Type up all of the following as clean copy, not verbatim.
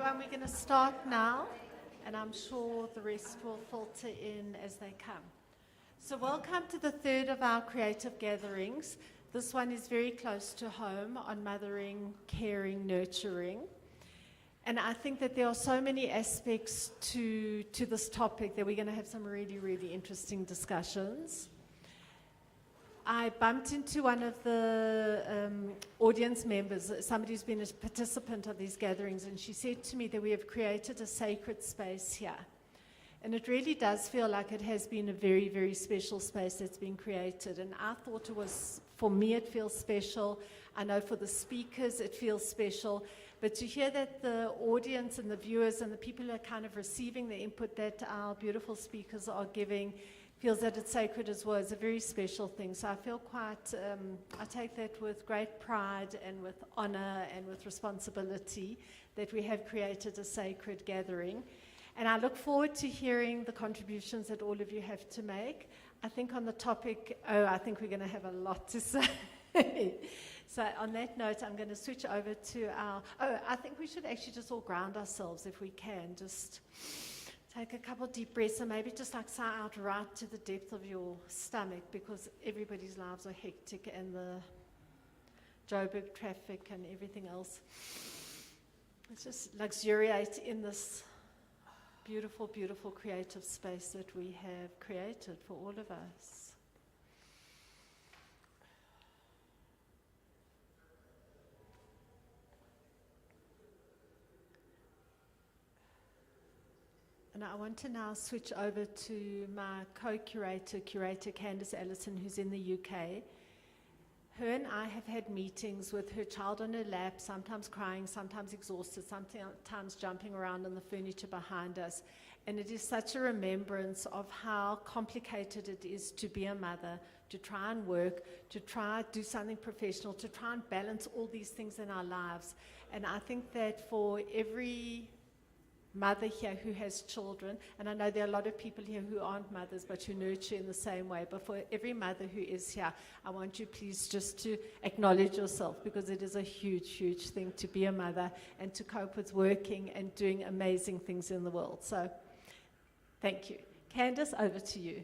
everyone. We're going to start now, and I'm sure the rest will filter in as they come. So welcome to the third of our creative gatherings. This one is very close to home on mothering, caring, nurturing. And I think that there are so many aspects to this topic that we're going to have some really, really interesting discussions. I bumped into one of the audience members, somebody who's been a participant of these gatherings, and she said to me that we have created a sacred space here. And it really does feel like it has been a very, very special space that's been created. And I thought it was, for me, it feels special. I know for the speakers, it feels special. But to hear that the audience and the viewers and the people who are kind of receiving the input that our beautiful speakers are giving feels that it's sacred as well is a very special thing. So I feel quite, I take that with great pride and with honor and with responsibility that we have created a sacred gathering. And I look forward to hearing the contributions that all of you have to make. I think on the topic, I think we're going to have a lot to say. So on that note, I'm going to switch over to I think we should actually just all ground ourselves if we can. Just take a couple deep breaths and maybe just like sigh out right to the depth of your stomach, because everybody's lives are hectic and the Joburg traffic and everything else. Let's just luxuriate in this beautiful, beautiful creative space that we have created for all of us. And I want to now switch over to my co-curator, curator Candice Allison, who's in the UK. Her and I have had meetings with her child on her lap, sometimes crying, sometimes exhausted, sometimes jumping around on the furniture behind us. And it is such a remembrance of how complicated it is to be a mother, to try and work, to try do something professional, to try and balance all these things in our lives. And I think that for every mother here who has children, and I know there are a lot of people here who aren't mothers but who nurture in the same way, but for every mother who is here, I want you please just to acknowledge yourself, because it is a huge, huge thing to be a mother and to cope with working and doing amazing things in the world. So thank you. Candice, over to you.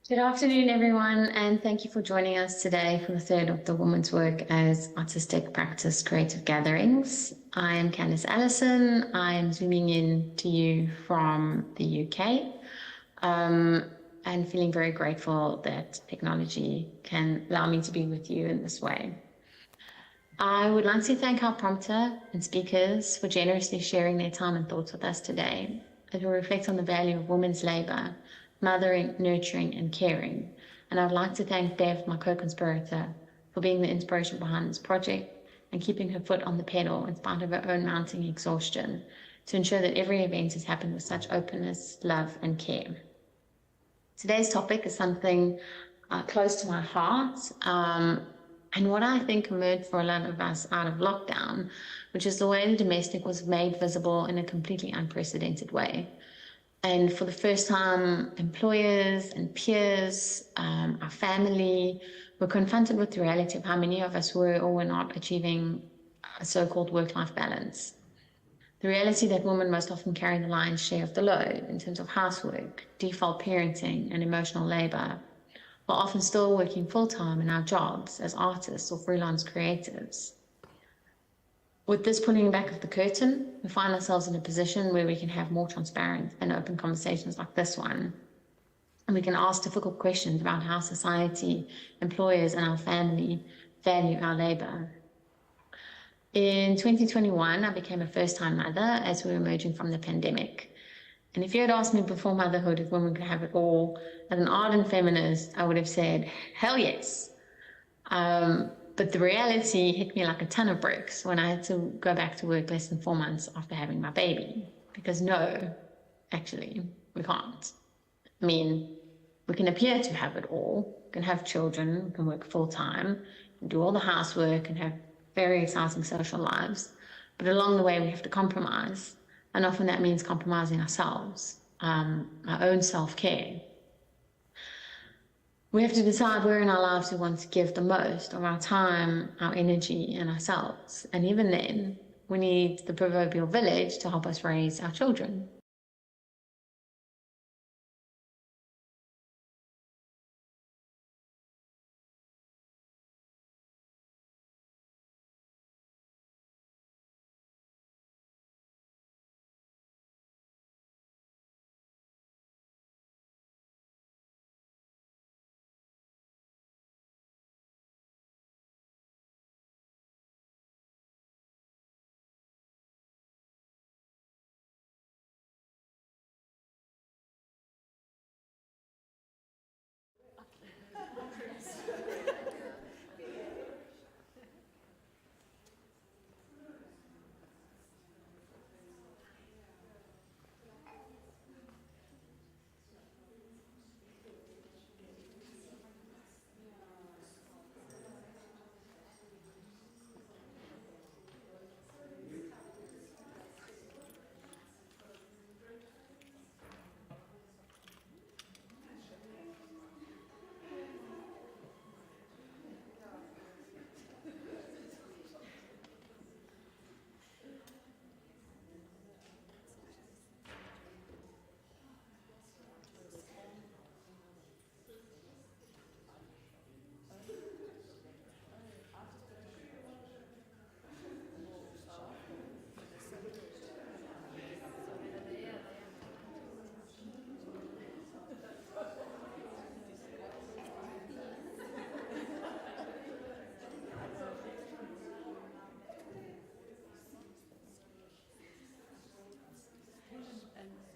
Good afternoon, everyone, and thank you for joining us today for the third of the Women's Work as Artistic Practice Creative Gatherings. I am Candice Allison. I am zooming in to you from the UK and feeling very grateful that technology can allow me to be with you in this way. I would like to thank our prompter and speakers for generously sharing their time and thoughts with us today as we reflect on the value of women's labour, mothering, nurturing, and caring. And I'd like to thank Bev, my co-conspirator, for being the inspiration behind this project and keeping her foot on the pedal in spite of her own mounting exhaustion to ensure that every event has happened with such openness, love, and care. Today's topic is something close to my heart and what I think emerged for a lot of us out of lockdown, which is the way the domestic was made visible in a completely unprecedented way. And for the first time, employers and peers, our family, were confronted with the reality of how many of us were or were not achieving a so-called work-life balance. The reality that women most often carry the lion's share of the load in terms of housework, default parenting, and emotional labor, while often still working full-time in our jobs as artists or freelance creatives. With this pulling back of the curtain, we find ourselves in a position where we can have more transparent and open conversations like this one. And we can ask difficult questions about how society, employers, and our family value our labor. In 2021, I became a first-time mother as we were emerging from the pandemic. And if you had asked me before motherhood if women could have it all, as an ardent feminist, I would have said, hell yes. But the reality hit me like a ton of bricks when I had to go back to work less than 4 months after having my baby. Because no, actually, we can't. I mean, we can appear to have it all. We can have children, we can work full-time, do all the housework and have very exciting social lives. But along the way, we have to compromise. And often that means compromising ourselves, our own self-care. We have to decide where in our lives we want to give the most of our time, our energy, and ourselves. And even then, we need the proverbial village to help us raise our children.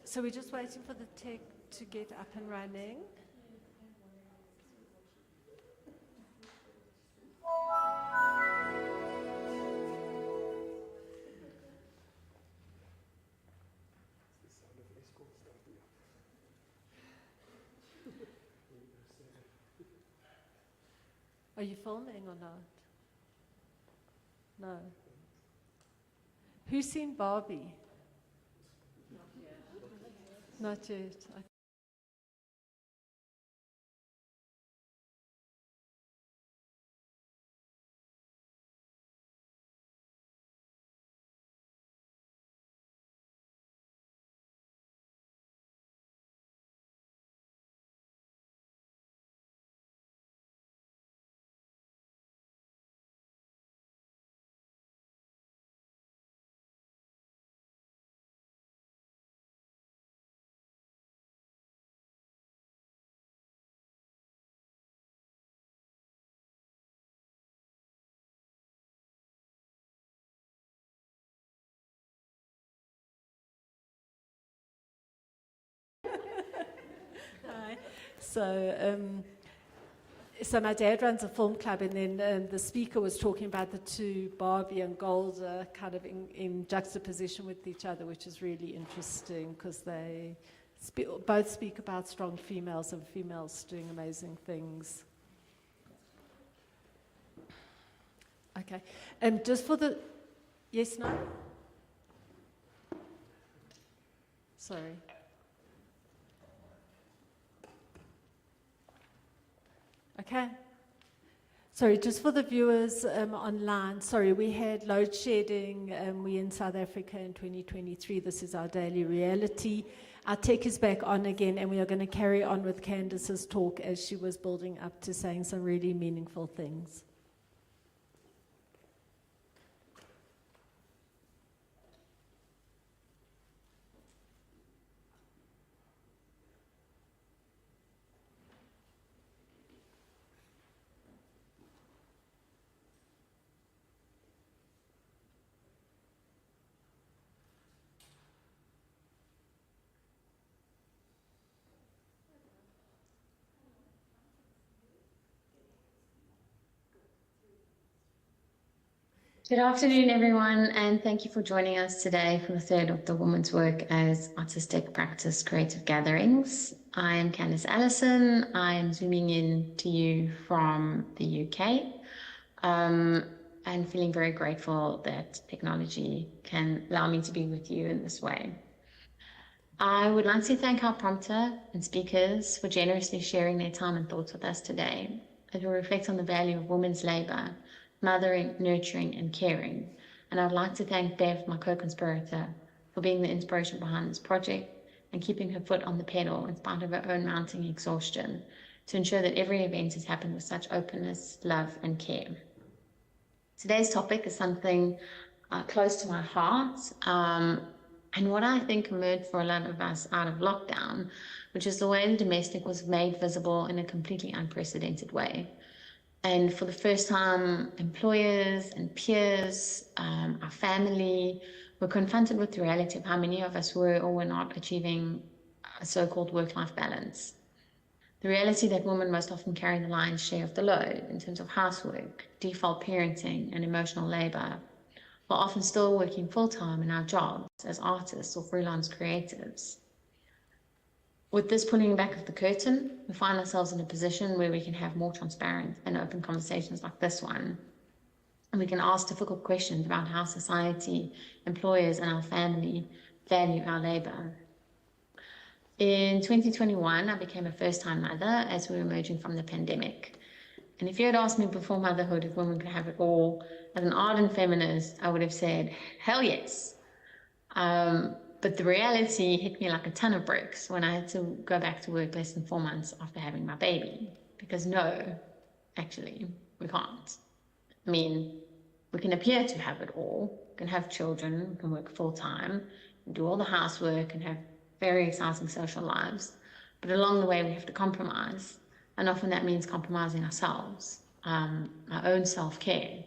So we're just waiting for the tech to get up and running. Are you filming or not? No. Who's seen Barbie? Not yet. Hi. So my dad runs a film club, and then the speaker was talking about the two, Barbie and Golda, kind of in juxtaposition with each other, which is really interesting because they both speak about strong females and females doing amazing things. Okay. Just for the... Yes, no? Sorry. Okay. Sorry, just for the viewers online, sorry, we had load shedding. We're in South Africa in 2023. This is our daily reality. Our tech is back on again, and we are going to carry on with Candice's talk as she was building up to saying some really meaningful things. Good afternoon, everyone, and thank you for joining us today for the third of the Women's Work as Artistic Practice Creative Gatherings. I am Candice Allison. I am zooming in to you from the UK and feeling very grateful that technology can allow me to be with you in this way. I would like to thank our prompter and speakers for generously sharing their time and thoughts with us today as we reflect on the value of women's labour, mothering, nurturing and caring. And I'd like to thank Bev, my co-conspirator, for being the inspiration behind this project and keeping her foot on the pedal in spite of her own mounting exhaustion to ensure that every event has happened with such openness, love and care. Today's topic is something close to my heart and what I think emerged for a lot of us out of lockdown, which is the way the domestic was made visible in a completely unprecedented way. And for the first time, employers and peers, our family, were confronted with the reality of how many of us were or were not achieving a so-called work-life balance. The reality that women most often carry the lion's share of the load in terms of housework, default parenting, and emotional labor, while often still working full-time in our jobs as artists or freelance creatives. With this pulling back of the curtain, we find ourselves in a position where we can have more transparent and open conversations like this one. And we can ask difficult questions about how society, employers, and our family value our labor. In 2021, I became a first-time mother as we were emerging from the pandemic. And if you had asked me before motherhood if women could have it all, as an ardent feminist, I would have said, hell yes. But the reality hit me like a ton of bricks when I had to go back to work less than 4 months after having my baby. Because no, actually, we can't. I mean, we can appear to have it all. We can have children, we can work full-time, do all the housework and have very exciting social lives. But along the way, we have to compromise. And often that means compromising ourselves, our own self-care.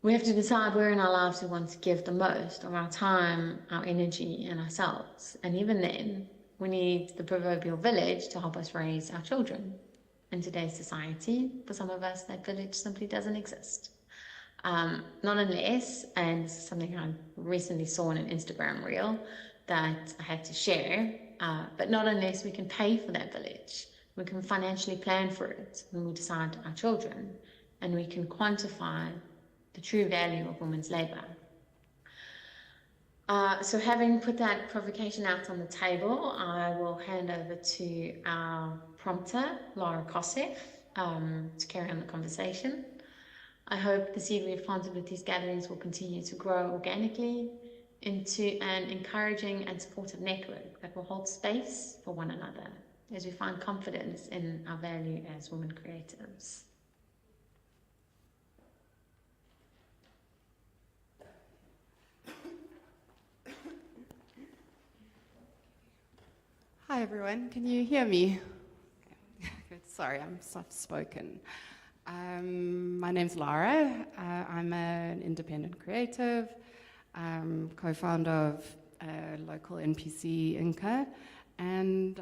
We have to decide where in our lives we want to give the most of our time, our energy, and ourselves. And even then, we need the proverbial village to help us raise our children. In today's society, for some of us, that village simply doesn't exist. Not unless, and this is something I recently saw in an Instagram reel that I had to share, but not unless we can pay for that village. We can financially plan for it when we decide our children, and we can quantify the true value of women's labour. So having put that provocation out on the table, I will hand over to our prompter, Laura Kosef, to carry on the conversation. I hope the seed we've planted with these gatherings will continue to grow organically into an encouraging and supportive network that will hold space for one another as we find confidence in our value as women creatives. Hi everyone, can you hear me? Good. Sorry, I'm soft-spoken. My name's Lara. I'm an independent creative, co-founder of local NPC Inca, and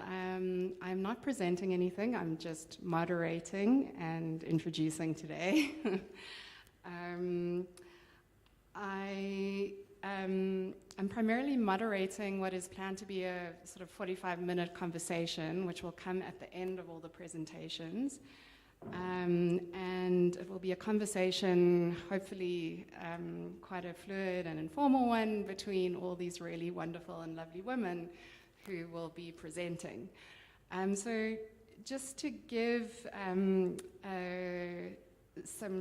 I'm not presenting anything, I'm just moderating and introducing today. I'm primarily moderating what is planned to be a sort of 45-minute conversation, which will come at the end of all the presentations. And it will be a conversation, hopefully quite a fluid and informal one, between all these really wonderful and lovely women who will be presenting. So just to give some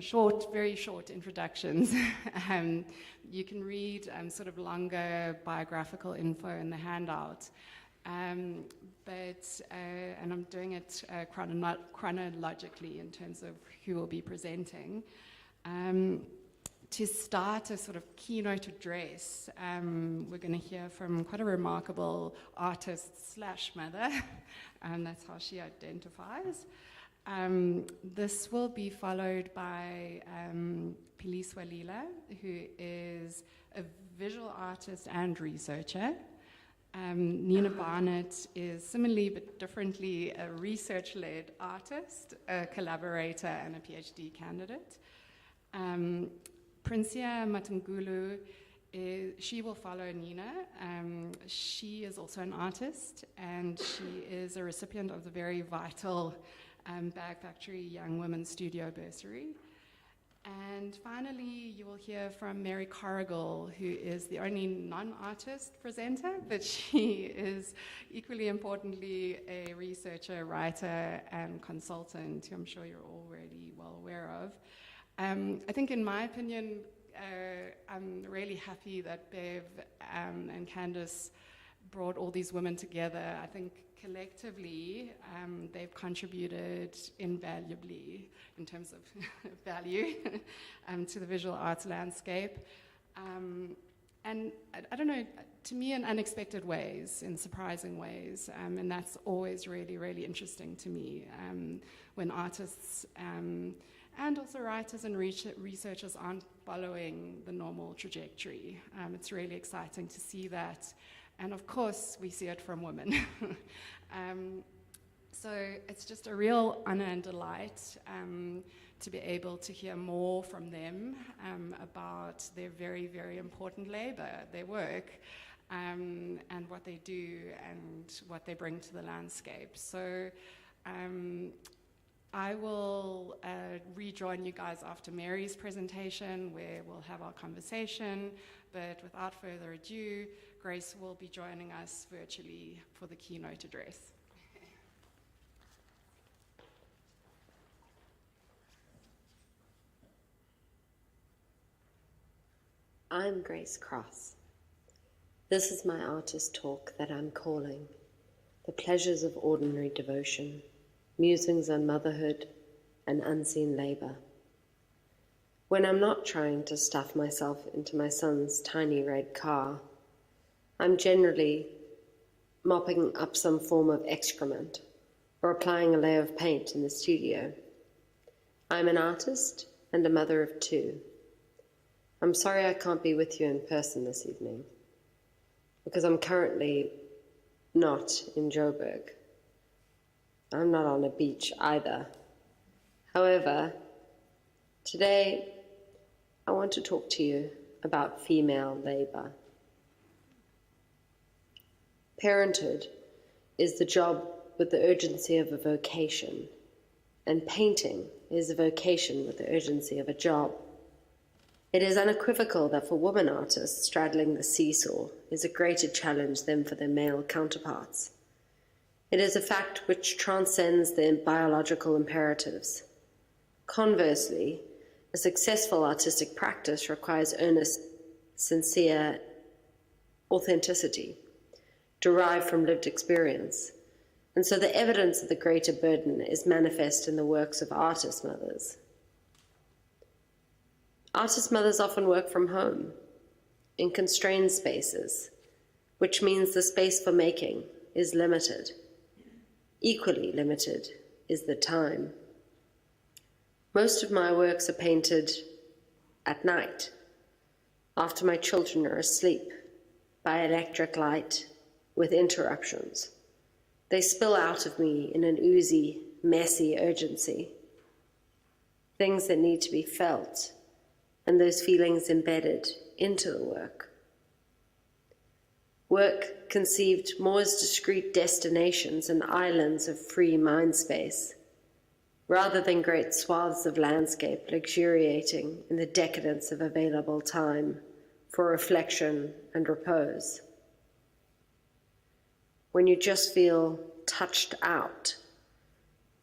very short introductions. You can read sort of longer biographical info in the handout. And I'm doing it chronologically in terms of who will be presenting. To start a sort of keynote address, we're going to hear from quite a remarkable artist slash mother, and that's how she identifies. This will be followed by Phyllis Walila, who is a visual artist and researcher. Nina Barnett is similarly but differently a research-led artist, a collaborator, and a PhD candidate. Princia Matungulu, she will follow Nina. She is also an artist, and she is a recipient of the very vital Bag Factory Young Women's Studio Bursary. And finally, you will hear from Mary Corrigal, who is the only non-artist presenter, but she is equally importantly a researcher, writer, and consultant, who I'm sure you're already well aware of. I think, in my opinion, I'm really happy that Bev and Candice brought all these women together. I think collectively they've contributed invaluably in terms of value to the visual arts landscape. And I don't know, to me, in unexpected ways, in surprising ways, and that's always really, really interesting to me when artists and also writers and researchers aren't following the normal trajectory. It's really exciting to see that. And of course, we see it from women. So it's just a real honor and delight to be able to hear more from them about their very, very important labor, their work, and what they do and what they bring to the landscape. So I will rejoin you guys after Mary's presentation, where we'll have our conversation. But without further ado, Grace will be joining us virtually for the keynote address. I'm Grace Cross. This is my artist talk that I'm calling The Pleasures of Ordinary Devotion, Musings on Motherhood and Unseen Labor. When I'm not trying to stuff myself into my son's tiny red car, I'm generally mopping up some form of excrement or applying a layer of paint in the studio. I'm an artist and a mother of two. I'm sorry I can't be with you in person this evening because I'm currently not in Joburg. I'm not on a beach either. However, today I want to talk to you about female labor. Parenthood is the job with the urgency of a vocation, and painting is a vocation with the urgency of a job. It is unequivocal that for women artists, straddling the seesaw is a greater challenge than for their male counterparts. It is a fact which transcends their biological imperatives. Conversely, a successful artistic practice requires earnest, sincere authenticity, derived from lived experience. And so the evidence of the greater burden is manifest in the works of artist mothers. Artist mothers often work from home, in constrained spaces, which means the space for making is limited. Equally limited is the time. Most of my works are painted at night, after my children are asleep, by electric light, with interruptions. They spill out of me in an oozy, messy urgency. Things that need to be felt, and those feelings embedded into the work. Work conceived more as discrete destinations and islands of free mind space, rather than great swaths of landscape luxuriating in the decadence of available time for reflection and repose. When you just feel touched out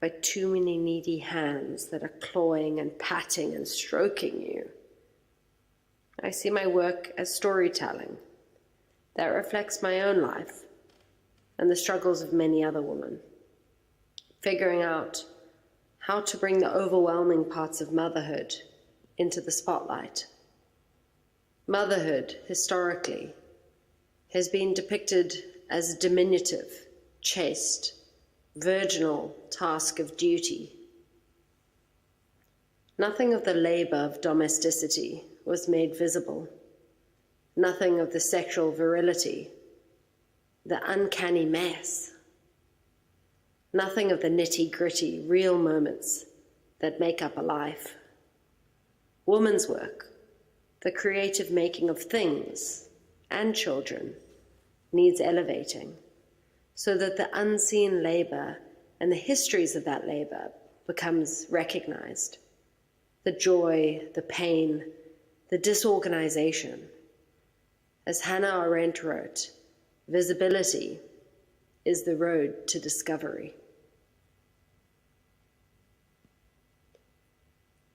by too many needy hands that are clawing and patting and stroking you, I see my work as storytelling that reflects my own life and the struggles of many other women, figuring out how to bring the overwhelming parts of motherhood into the spotlight. Motherhood, historically, has been depicted as a diminutive, chaste, virginal task of duty. Nothing of the labor of domesticity was made visible. Nothing of the sexual virility, the uncanny mess. Nothing of the nitty-gritty, real moments that make up a life. Woman's work, the creative making of things and children, needs elevating so that the unseen labor and the histories of that labor becomes recognized. the joy, the pain, the disorganization. As Hannah Arendt wrote, visibility is the road to discovery.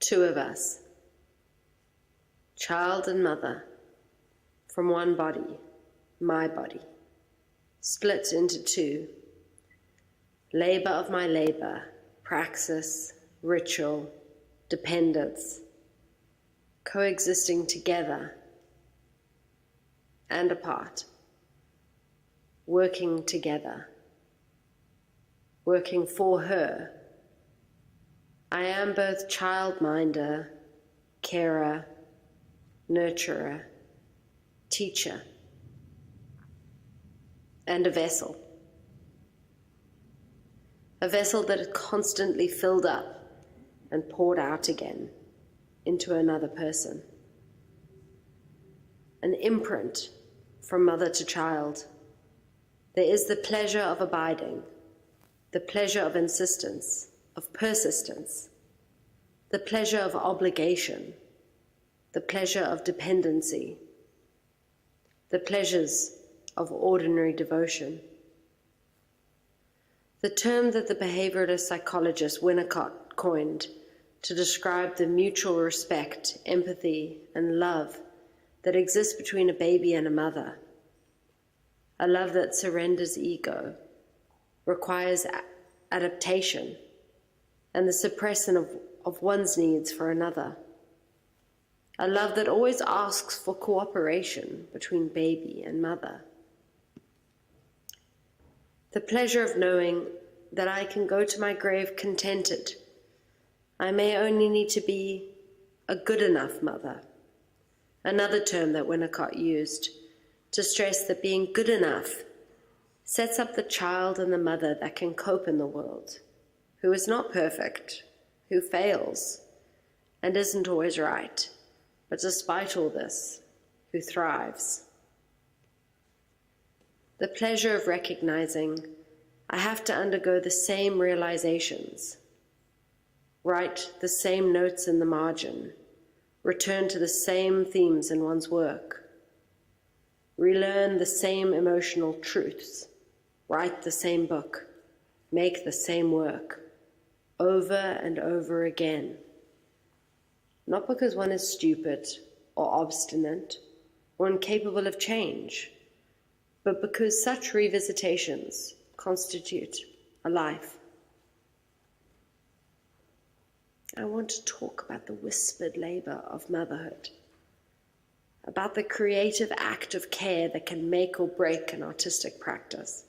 Two of us, child and mother, from one body, my body, split into two. Labor of my labor, praxis, ritual, dependence, coexisting together and apart, working together, working for her. I am both childminder, carer, nurturer, teacher, and a vessel that is constantly filled up and poured out again into another person. An imprint from mother to child. There is the pleasure of abiding, the pleasure of insistence, of persistence, the pleasure of obligation, the pleasure of dependency, the pleasures of ordinary devotion. The term that the behavioralist psychologist Winnicott coined to describe the mutual respect, empathy, and love that exists between a baby and a mother, a love that surrenders ego, requires adaptation, and the suppression of one's needs for another, a love that always asks for cooperation between baby and mother. The pleasure of knowing that I can go to my grave contented. I may only need to be a good enough mother, another term that Winnicott used to stress that being good enough sets up the child and the mother that can cope in the world, who is not perfect, who fails, and isn't always right, but despite all this, who thrives. The pleasure of recognizing I have to undergo the same realizations, write the same notes in the margin, return to the same themes in one's work, relearn the same emotional truths, write the same book, make the same work, over and over again. Not because one is stupid or obstinate or incapable of change, but because such revisitations constitute a life. I want to talk about the whispered labor of motherhood, about the creative act of care that can make or break an artistic practice.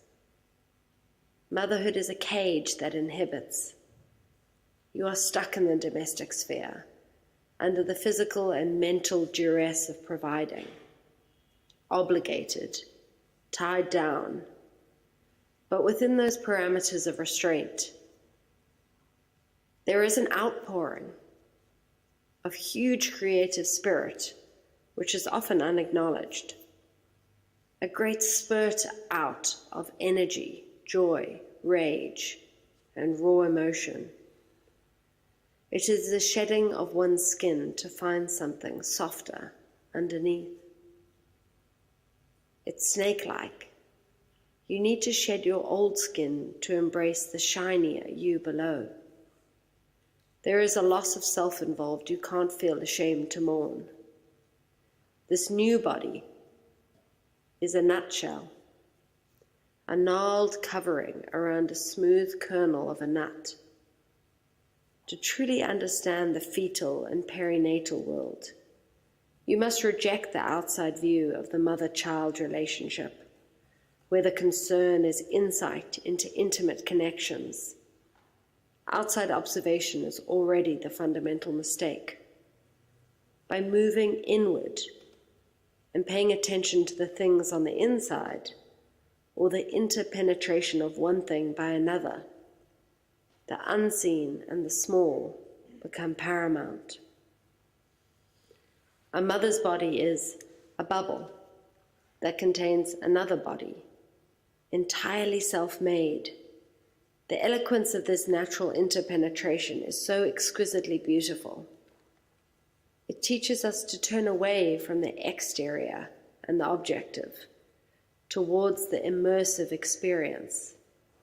Motherhood is a cage that inhibits. You are stuck in the domestic sphere, under the physical and mental duress of providing, obligated, tied down, but within those parameters of restraint, there is an outpouring of huge creative spirit, which is often unacknowledged, a great spurt out of energy, joy, rage, and raw emotion. It is the shedding of one's skin to find something softer underneath. It's snake-like. You need to shed your old skin to embrace the shinier you below. There is a loss of self involved you can't feel ashamed to mourn. This new body is a nutshell, a gnarled covering around a smooth kernel of a nut. To truly understand the fetal and perinatal world, you must reject the outside view of the mother-child relationship, where the concern is insight into intimate connections. Outside observation is already the fundamental mistake. By moving inward and paying attention to the things on the inside, or the interpenetration of one thing by another, the unseen and the small become paramount. A mother's body is a bubble that contains another body, entirely self-made. The eloquence of this natural interpenetration is so exquisitely beautiful. It teaches us to turn away from the exterior and the objective towards the immersive experience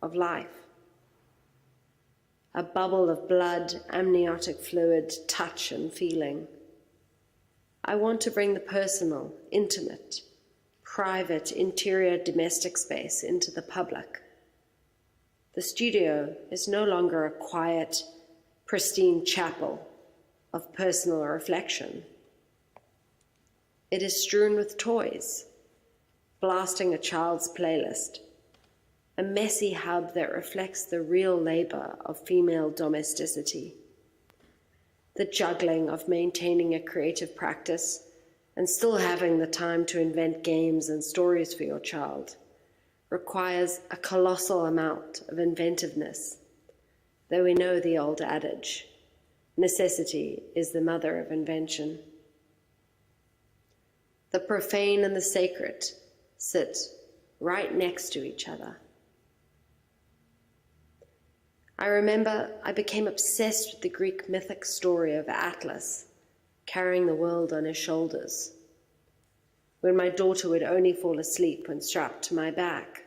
of life. A bubble of blood, amniotic fluid, touch and feeling. I want to bring the personal, intimate, private, interior domestic space into the public. The studio is no longer a quiet, pristine chapel of personal reflection. It is strewn with toys, blasting a child's playlist, a messy hub that reflects the real labor of female domesticity. The juggling of maintaining a creative practice and still having the time to invent games and stories for your child requires a colossal amount of inventiveness, though we know the old adage, necessity is the mother of invention. The profane and the sacred sit right next to each other. I remember I became obsessed with the Greek mythic story of Atlas carrying the world on his shoulders, when my daughter would only fall asleep when strapped to my back.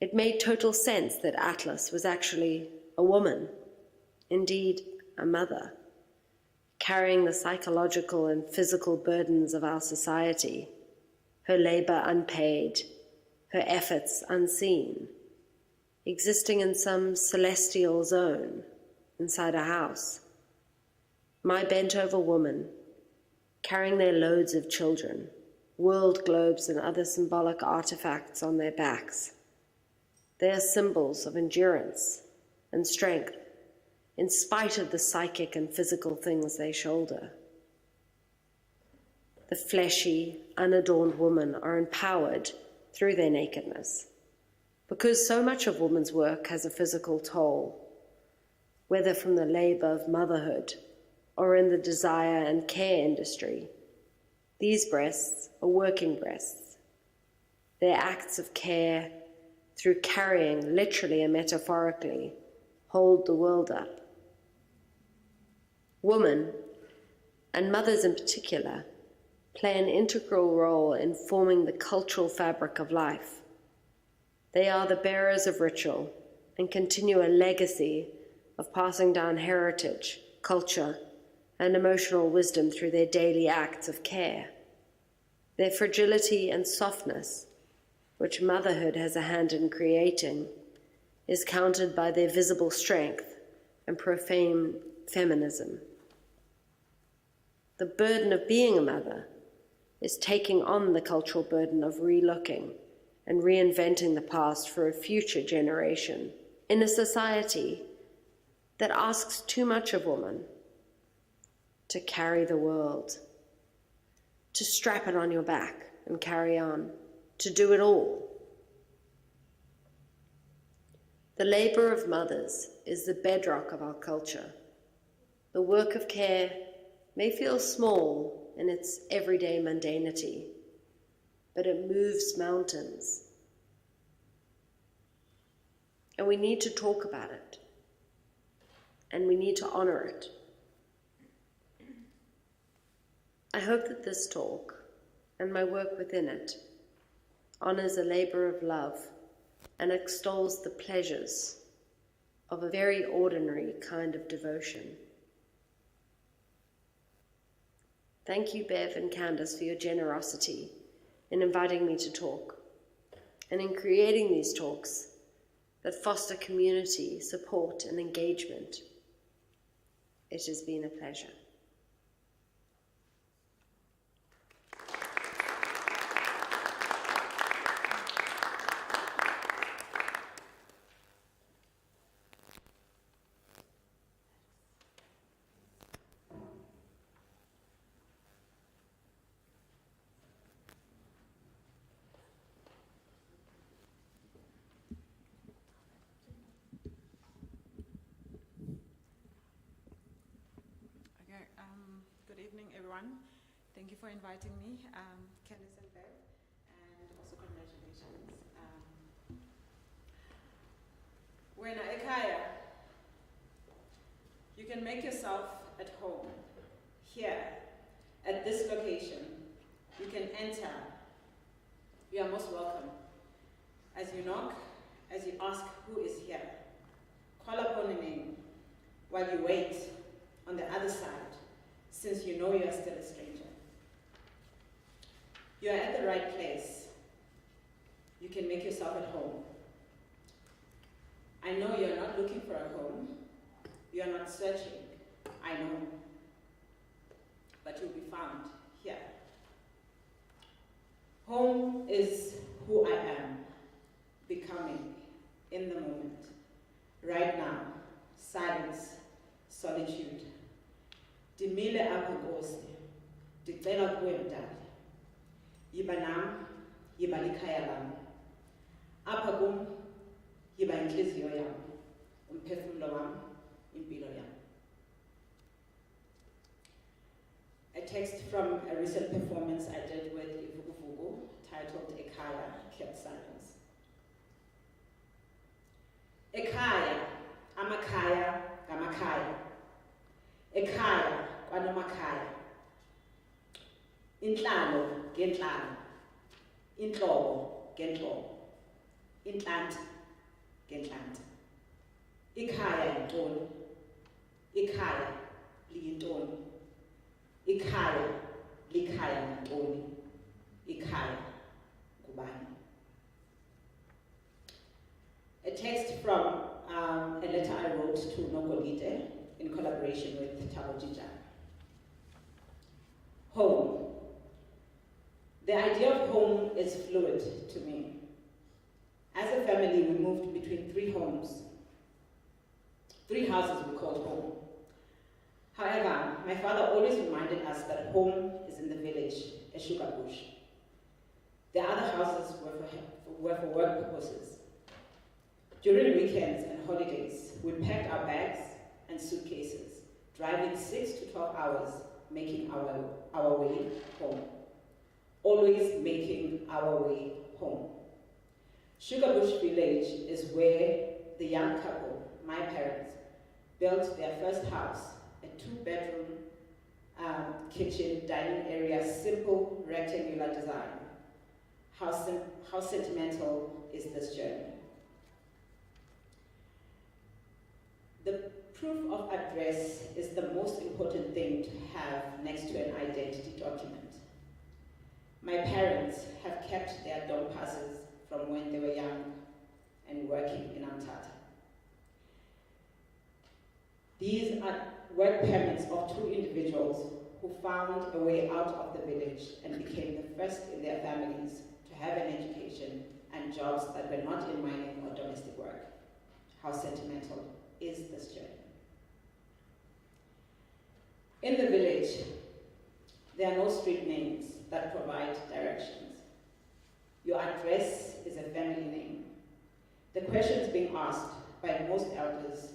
It made total sense that Atlas was actually a woman, indeed a mother, carrying the psychological and physical burdens of our society, her labor unpaid, her efforts unseen, existing in some celestial zone inside a house. My bent-over woman, carrying their loads of children, world globes and other symbolic artifacts on their backs. They are symbols of endurance and strength, in spite of the psychic and physical things they shoulder. The fleshy, unadorned women are empowered through their nakedness, because so much of women's work has a physical toll, whether from the labor of motherhood or in the desire and care industry. These breasts are working breasts. Their acts of care, through carrying, literally and metaphorically, hold the world up. Women, and mothers in particular, play an integral role in forming the cultural fabric of life. They are the bearers of ritual and continue a legacy of passing down heritage, culture, and emotional wisdom through their daily acts of care. Their fragility and softness, which motherhood has a hand in creating, is countered by their visible strength and profane feminism. The burden of being a mother is taking on the cultural burden of relooking and reinventing the past for a future generation in a society that asks too much of women to carry the world, to strap it on your back and carry on, to do it all. The labor of mothers is the bedrock of our culture. The work of care may feel small in its everyday mundanity, but it moves mountains. And we need to talk about it, and we need to honor it. I hope that this talk, and my work within it, honors a labor of love and extols the pleasures of a very ordinary kind of devotion. Thank you, Bev and Candice, for your generosity in inviting me to talk and in creating these talks that foster community, support, and engagement. It has been a pleasure. Good evening, everyone. Thank you for inviting me, Candice and Bev, and also congratulations. Wena ekhaya, you can make yourself at home here, at this location. You can enter. You are most welcome. As you knock, as you ask who is here, call upon a name while you wait on the other side, since you know you are still a stranger. You are at the right place. You can make yourself at home. I know you are not looking for a home. You are not searching. I know. But you'll be found here. Home is who I am, becoming in the moment. Right now, silence, solitude. Dimile apha Nkosi, ndicela kuwe Mdali. Yiba nam, yiba likhaya lam. Apha kum, yiba inhliziyo yam, umphefumlo wam, impilo yam. A text from a recent performance I did with Ivuguvugu titled Ekhaya, Kept Silence. Ekhaya, amakhaya, ngamakhaya. Ekhaya, kwanomakhaya. Inhlalo, ngenhlalo. Inhlobo, ngentlobo. Inhlanti, ngentlanti. Ikhaya yintoni? Ikhaya liyintoni? Ikhaya likhaya ngantoni? Ikhaya ngubani? A text from a letter I wrote to Nogolide in collaboration with Thabo Jija. Home. The idea of home is fluid to me. As a family, we moved between 3 homes. 3 houses we called home. However, my father always reminded us that home is in the village, a sugar bush. The other houses were for work purposes. During weekends and holidays, we packed our bags and suitcases, driving 6 to 12 hours, making our way home. Always making our way home. Sugar Bush Village is where the young couple, my parents, built their first house, a 2-bedroom kitchen, dining area, simple rectangular design. How sentimental is this journey? The proof of address is the most important thing to have next to an identity document. My parents have kept their dom passes from when they were young and working in Amtata. These are work permits of 2 individuals who found a way out of the village and became the first in their families to have an education and jobs that were not in mining or domestic work. How sentimental is this journey? In the village, there are no street names that provide directions. Your address is a family name. The questions being asked by most elders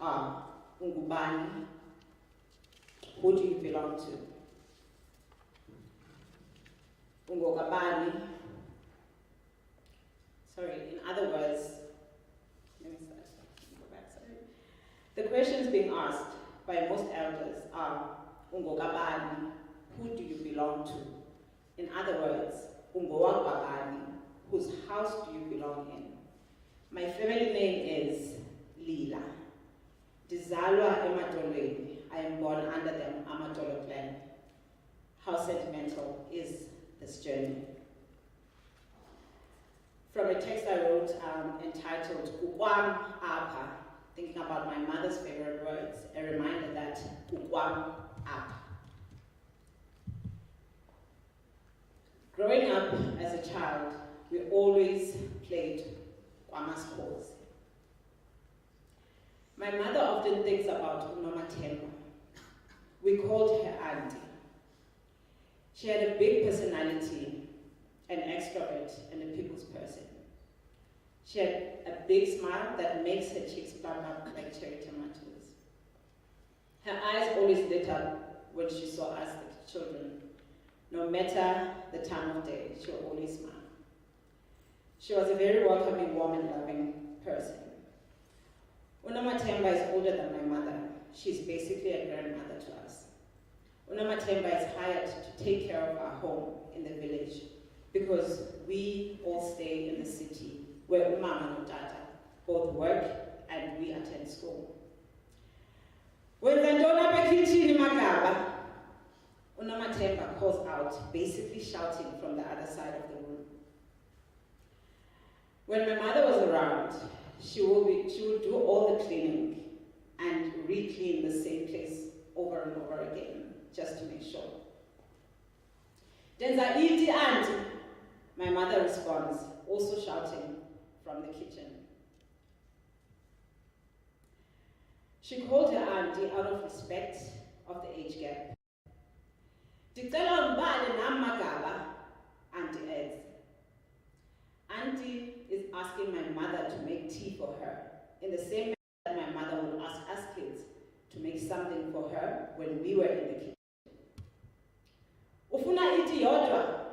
are, Ungubani, who do you belong to? Ungogabani. Sorry, in other words, let me start. Go back, sorry. The questions being asked by most elders are, Ungogabani, who do you belong to? In other words, Ungowagabani, whose house do you belong in? My family name is Lila. Dizalwa emadolweni. I am born under the Amadolo clan. How sentimental is this journey? From a text I wrote entitled Kukwam Apa, thinking about my mother's favorite words, a reminder that Kukwam Apa. Growing up as a child, we always played Kwama's calls. My mother often thinks about Unomathemba. We called her auntie. She had a big personality, an extrovert, and a people's person. She had a big smile that makes her cheeks plump up like cherry tomatoes. Her eyes always lit up when she saw us, the children. No matter the time of day, she would always smile. She was a very welcoming, warm, and loving person. Unomathemba is older than my mother. She's basically a grandmother to us. Unamatemba is hired to take care of our home in the village because we all stay in the city where umama and tata both work and we attend school. When Zandona Bekitini Magaba, Unamatemba calls out, basically shouting from the other side of the room. When my mother was around, she would do all the cleaning and re-clean the same place over and over again, just to make sure. Denza iti auntie, my mother responds, also shouting from the kitchen. She called her auntie out of respect of the age gap. Dicela umbale nam magaba, auntie adds. Auntie is asking my mother to make tea for her, in the same way that my mother would ask us kids to make something for her when we were in the kitchen. Ufuna iti yodwa?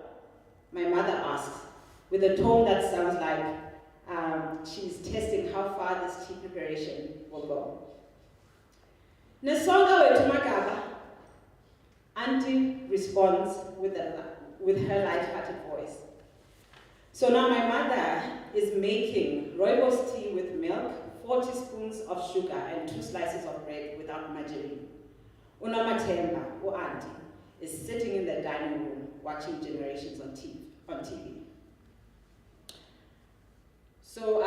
My mother asks, with a tone that sounds like she's testing how far this tea preparation will go. Nesonga wetu magaba? Auntie responds with her light-hearted voice. So now my mother is making rooibos tea with milk, 4 teaspoons of sugar, and 2 slices of bread without margarine. Unamatemba, or auntie, is sitting in the dining room watching Generations on TV. So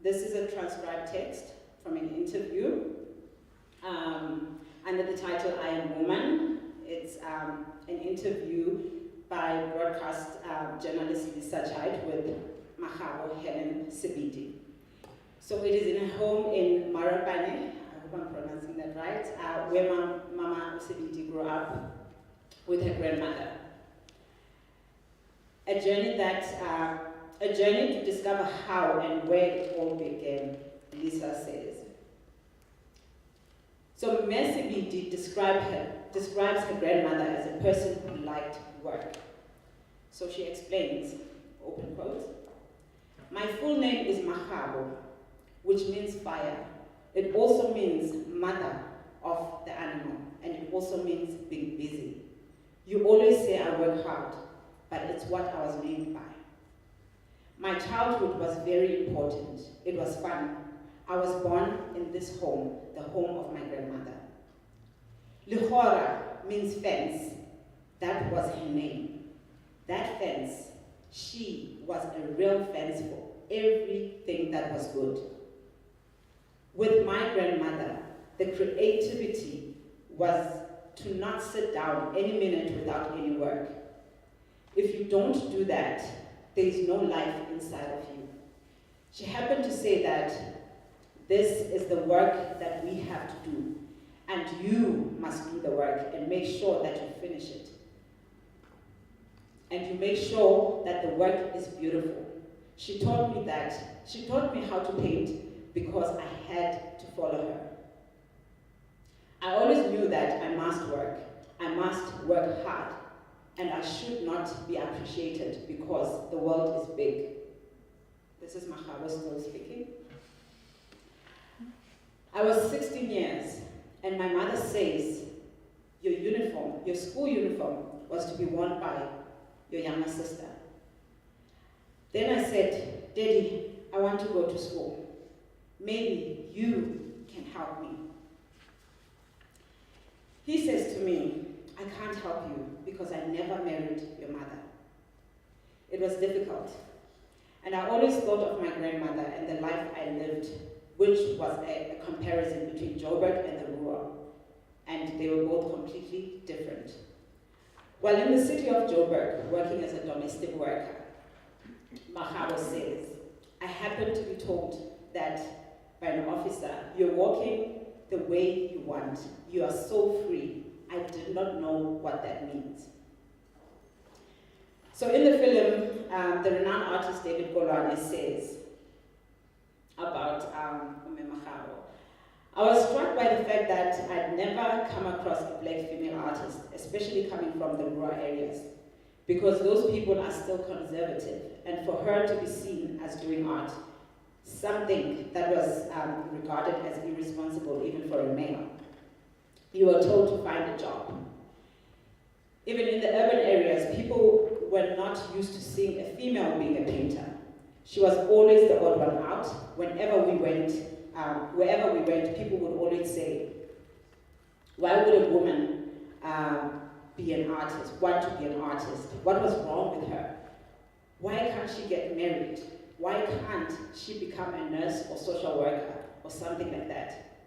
this is a transcribed text from an interview under the title I Am Woman. It's an interview by broadcast journalist Lisa Chait with Mahabo Helen Sebiti. So it is in a home in Marapane, I hope I'm pronouncing that right, where Mama Sebiti grew up with her grandmother. A journey to discover how and where it all began, Lisa says. So Mercy Sebiti describes her grandmother as a person who liked work. So she explains, open quote, my full name is Mahabo, which means fire. It also means mother of the animal, and it also means being busy. You always say I work hard, but it's what I was made by. My childhood was very important. It was fun. I was born in this home, the home of my grandmother. Lihora means fence. That was her name. That fence, she was a real fence for everything that was good. With my grandmother, the creativity was to not sit down any minute without any work. If you don't do that, there is no life inside of you. She happened to say that this is the work that we have to do, and you must do the work and make sure that you finish it. And you make sure that the work is beautiful. She taught me that. She taught me how to paint because I had to follow her. I always knew that I must work hard, and I should not be appreciated because the world is big. This is Mahabo still speaking. I was 16 years, and my mother says, your uniform, your school uniform, was to be worn by your younger sister. Then I said, Daddy, I want to go to school. Maybe you can help me. He says to me, I can't help you because I never married your mother. It was difficult. And I always thought of my grandmother and the life I lived, which was a comparison between Joburg and the rural. And they were both completely different. While in the city of Joburg, working as a domestic worker, Mahabo says, I happened to be told that by an officer, you're walking the way you want. You are so free. I did not know what that means. So in the film, the renowned artist David Golwane says about Ume Mahabo, I was struck by the fact that I'd never come across a black female artist, especially coming from the rural areas, because those people are still conservative, and for her to be seen as doing art, something that was regarded as irresponsible even for a male. you were told to find a job. Even in the urban areas, people were not used to seeing a female being a painter. She was always the odd one out. Wherever we went, people would always say, why would a woman be an artist, want to be an artist? What was wrong with her? Why can't she get married? Why can't she become a nurse or social worker or something like that?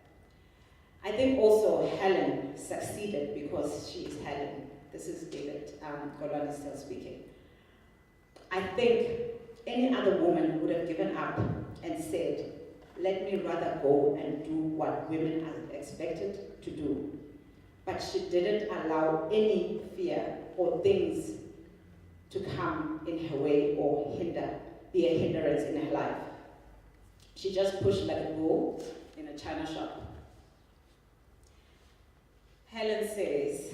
I think also Helen succeeded because she is Helen. This is David Golani still speaking. I think any other woman would have given up and said, let me rather go and do what women are expected to do. But she didn't allow any fear or things to come in her way or be a hindrance in her life. She just pushed like a bull in a china shop. Helen says,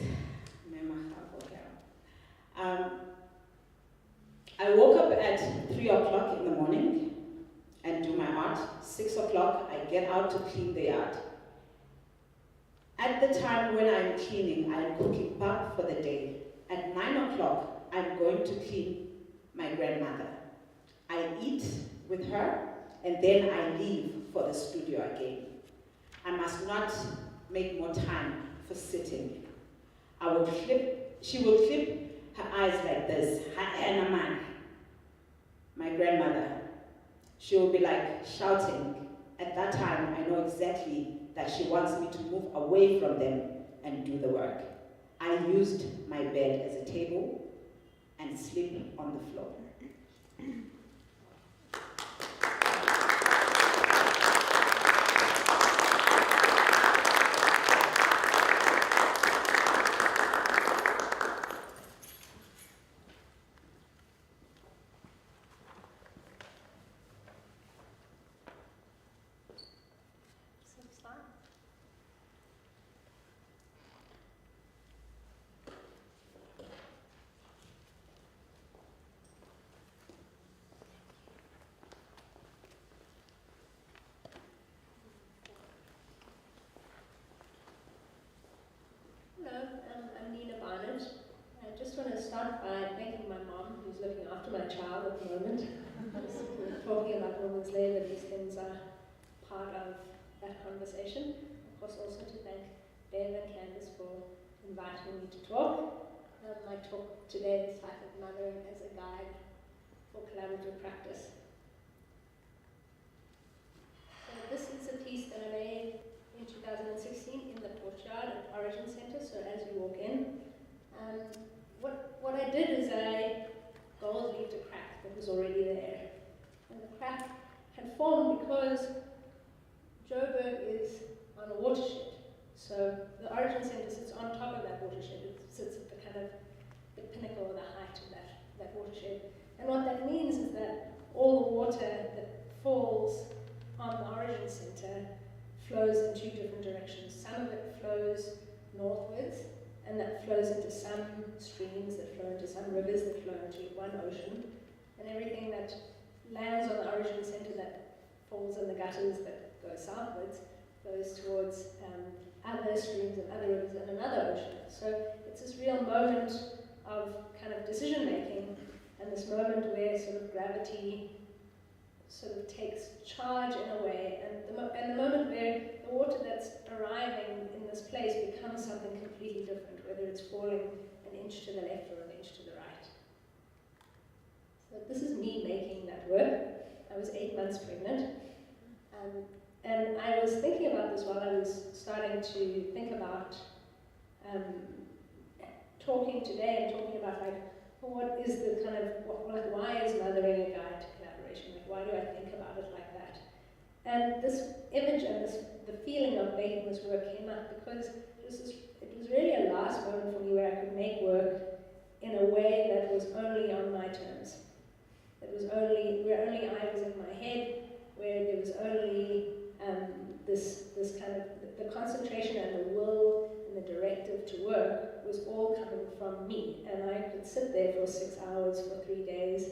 I woke up at 3 o'clock in the morning and do my art. 6 o'clock, I get out to clean the yard. At the time when I'm cleaning, I'm cooking pap for the day. At 9 o'clock, I'm going to clean my grandmother. I eat with her, and then I leave for the studio again. I must not make more time for sitting. She will flip her eyes like this, Hannah man, my grandmother. She will be like shouting. At that time, I know exactly that she wants me to move away from them and do the work. I used my bed as a table and sleep on the floor. Start by thanking my mom, who's looking after my child at the moment. Just talking about Women's Labour, these things are part of that conversation. Of course, also to thank Bev and Candice for inviting me to talk. My talk today is titled Mothering as a Guide for Collaborative Practice. So this is a piece that I made in 2016 in the courtyard at Origin Centre, so as you walk in. What I did is I gold leafed a crack that was already there. And the crack had formed because Joburg is on a watershed. So the Origin Centre sits on top of that watershed. It sits at the kind of the pinnacle or the height of that watershed. And what that means is that all the water that falls on the Origin Centre flows in two different directions. Some of it flows northwards, and that flows into some streams, that flow into some rivers, that flow into one ocean. And everything that lands on the Origin Centre that falls in the gutters that go southwards goes towards other streams and other rivers and another ocean. So it's this real moment of kind of decision making, and this moment where sort of gravity sort of takes charge in a way, and the moment where the water that's arriving in this place becomes something completely different, whether it's falling an inch to the left or an inch to the right. So this is me making that work. I was 8 months pregnant, and I was thinking about this while I was starting to think about talking today and talking about like, well, what is the kind of, why is mothering a guide to collaboration? Like, why do I think about it like that? And this image and the feeling of making this work came up because it was really a last moment for me where I could make work in a way that was only on my terms. It was where only I was in my head, where there was only this kind of, the concentration and the will and the directive to work was all coming from me. And I could sit there for 6 hours for 3 days.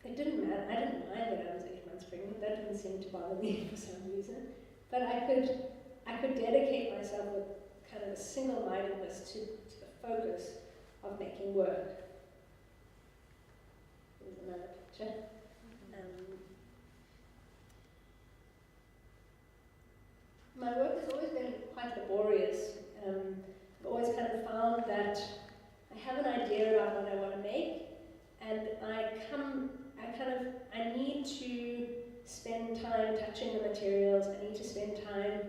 It didn't matter. I didn't mind that I was 8 months pregnant. That didn't seem to bother me for some reason. But I could dedicate myself with kind of a single-mindedness to the focus of making work. Here's another picture. My work has always been quite laborious. I've always kind of found that I have an idea about what I want to make, and I need to spend time touching the materials. I need to spend time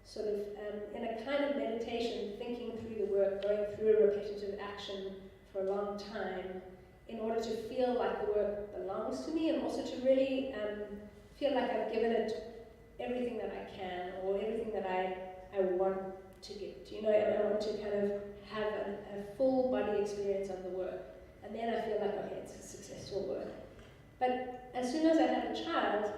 sort of in a kind of meditation, thinking through the work, going through a repetitive action for a long time in order to feel like the work belongs to me, and also to really feel like I've given it everything that I can, or everything that I want to give. You know, I want to kind of have a full body experience of the work, and then I feel like, okay, it's a successful work. But as soon as I had a child,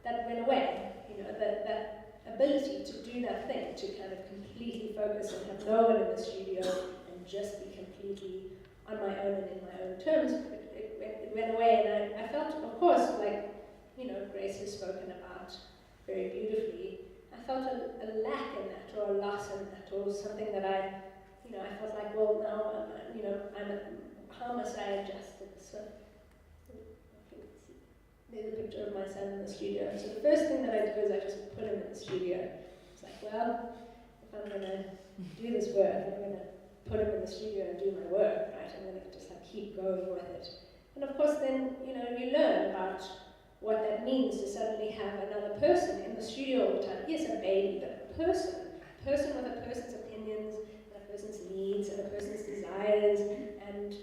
that went away. You know, that ability to do that thing, to kind of completely focus and have no one in the studio and just be completely on my own and in my own terms, it went away. And I felt, of course, like, you know, Grace has spoken about very beautifully, I felt a lack in that, or a loss in that, or something that I felt like, well, now, how must I adjust to this? So, there's a picture of my son in the studio. So the first thing that I do is I just put him in the studio. It's like, well, if I'm going to do this work, I'm going to put him in the studio and do my work, right? I'm going to just like keep going with it. And of course then, you know, you learn about what that means to suddenly have another person in the studio all the time. Yes, a baby, but a person with a person's opinions, and a person's needs, and a person's desires, and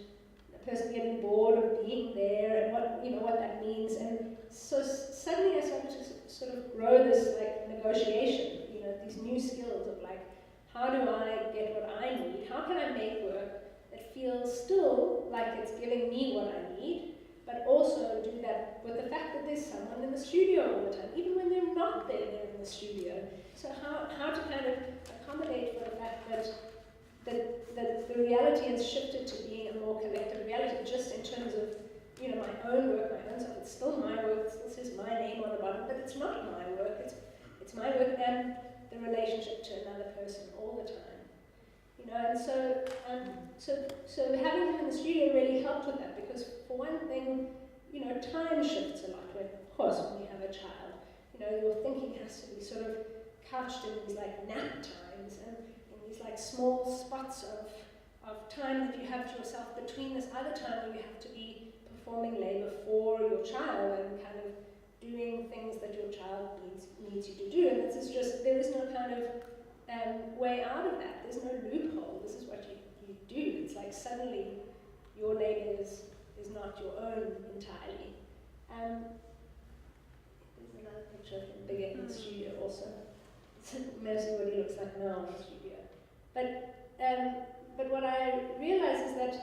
a person getting bored of being there, and what that means. And so suddenly I started to sort of grow this like negotiation, you know, these new skills of like, how do I get what I need? How can I make work that feels still like it's giving me what I need, but also do that with the fact that there's someone in the studio all the time, even when they're not there, they're in the studio. So how to kind of accommodate for the fact that the reality has shifted to being a more collective reality, just in terms of, you know, my own work, my own stuff. It's still my work, it still says my name on the bottom, but it's not my work, it's my work and the relationship to another person all the time. You know, and so having him in the studio really helped with that, because for one thing, you know, time shifts a lot. Of course, when you have a child, you know, your thinking has to be sort of couched in these like nap times, and in these like small spots of time that you have to yourself between this other time where you have to be performing labor for your child and kind of doing things that your child needs you to do. And this is just, there is no kind of way out of that. There's no loophole. This is what you do. It's like suddenly your labor is not your own entirely. There's another picture of him bigger in the studio also. It's mostly what he looks like now in the studio. But what I realized is that,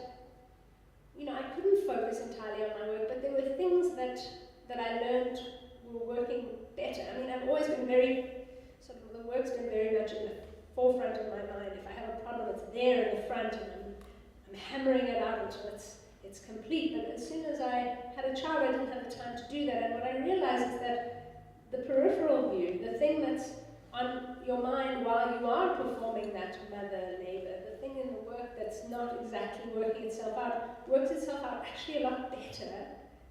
you know, I couldn't focus entirely on my work, but there were things that I learned were working better. I mean, I've always been very, sort of, the work's been very much in the forefront of my mind. If I have a problem, it's there in the front, and I'm hammering it out until it's complete. But as soon as I had a child, I didn't have the time to do that. And what I realized is that the peripheral view, the thing that's on your mind while you are performing that mother labor, the thing in the work that's not exactly working itself out, works itself out actually a lot better,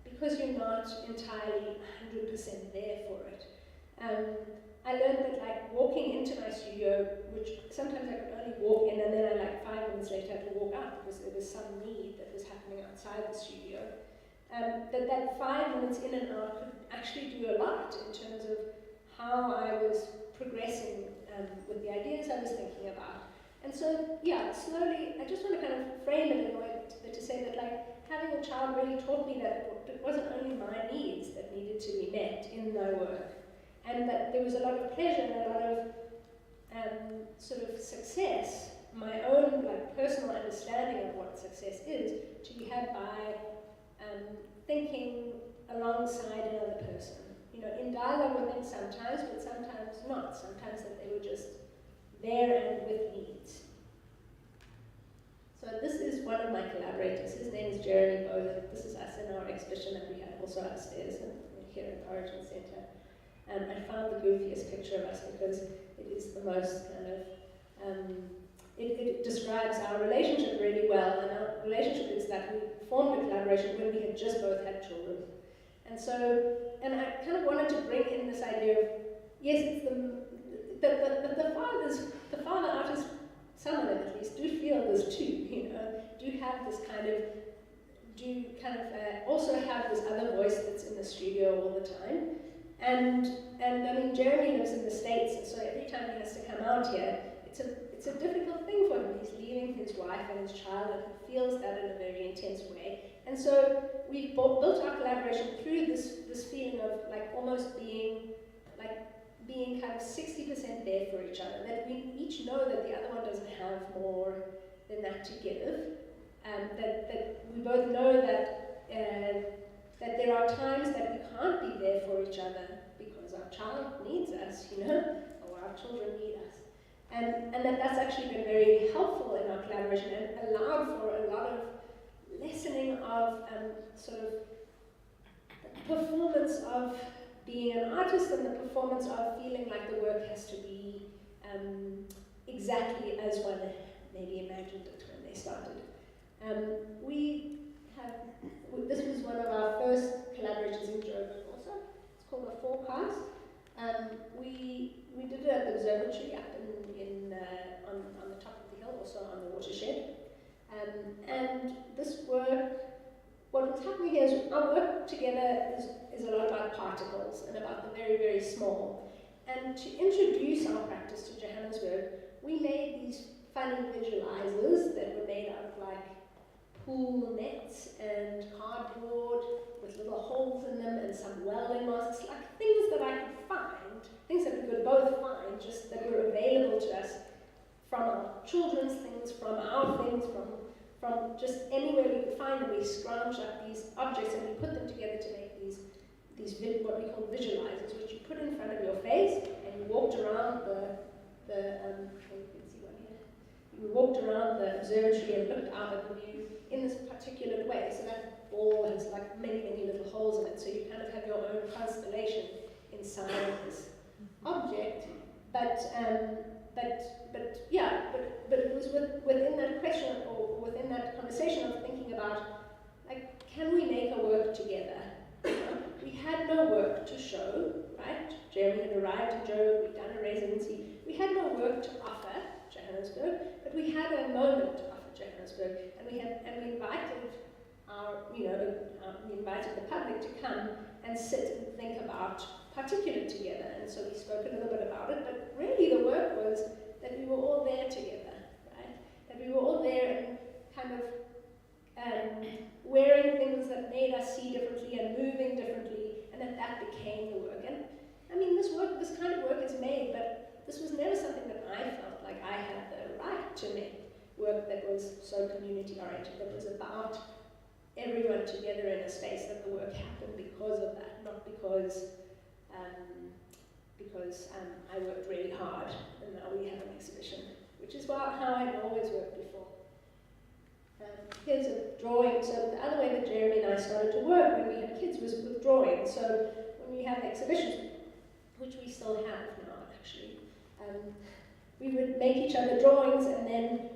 because you're not entirely 100% there for it. I learned that, like, walking into my studio, which sometimes I could only walk in, and then I, like, 5 minutes later had to walk out because there was some need that was happening outside the studio, that 5 minutes in and out could actually do a lot in terms of how I was progressing with the ideas I was thinking about. And so, yeah, slowly, I just want to kind of frame it in a way to say that, like, having a child really taught me that it wasn't only my needs that needed to be met in my work, and that there was a lot of pleasure and a lot of sort of success, my own, like, personal understanding of what success is, to be had by thinking alongside another person. You know, in dialogue with them sometimes, but sometimes not. Sometimes that they were just there and with needs. So this is one of my collaborators. His name is Jeremy Bowden. This is us in our exhibition that we have also upstairs here at the Origin Center. And I found the goofiest picture of us because it is the most kind of it describes our relationship really well, and our relationship is that we formed a collaboration when we had just both had children. And so, and I kind of wanted to bring in this idea of, yes, it's the father artists, some of them at least, do feel this too, you know, do have this kind of, also have this other voice that's in the studio all the time. And I mean, Jeremy lives in the States, and so every time he has to come out here, it's a difficult thing for him. He's leaving his wife and his child, and he feels that in a very intense way. And so we built our collaboration through this feeling of like almost being kind of 60% there for each other, that we each know that the other one doesn't have more than that to give, that we both know that there are times that we can't be there for each other because our child needs us, you know, or our children need us. And that's actually been very helpful in our collaboration and allowed for a lot of lessening of sort of the performance of being an artist and the performance of feeling like the work has to be exactly as one maybe imagined it when they started. This was one of our first collaborations in Joburg also. It's called A Forecast. We did it at the observatory up on the top of the hill, also on the watershed. And this work, what was happening here is our work together is a lot about particles and about the very, very small. And to introduce our practice to Johannesburg, we made these funny visualizers that were made out of like pool nets and cardboard with little holes in them and some welding masks, like things that I could find, things that we could both find, just that were available to us from our children's things, from our things, from just anywhere we could find them. We scrounged up these objects and we put them together to make these what we call visualizers, which you put in front of your face and you walked around you can see one here. You walked around the observatory and looked out at the view in this particular way. So that ball has like many, many little holes in it. So you kind of have your own constellation inside of this object. But it was within that question or within that conversation of thinking about, like, can we make a work together? We had no work to show, right? Jeremy had arrived in Joburg, we'd done a residency. We had no work to offer Johannesburg, but we had a moment to offer Johannesburg, and we invited we invited the public to come and sit and think about particulate together. And so we spoke a little bit about it, but really the work was that we were all there together, right? That we were all there and kind of wearing things that made us see differently and moving differently, and that became the work. And I mean, this kind of work is made, but this was never something that I felt like I had the right to make work that was so community-oriented, that was about everyone together in a space, that the work happened because of that, not because I worked really hard and now we have an exhibition, which is how I've always worked before. Here's a drawing. So the other way that Jeremy and I started to work when we had kids was with drawing. So when we have exhibitions, which we still have now actually, we would make each other drawings and then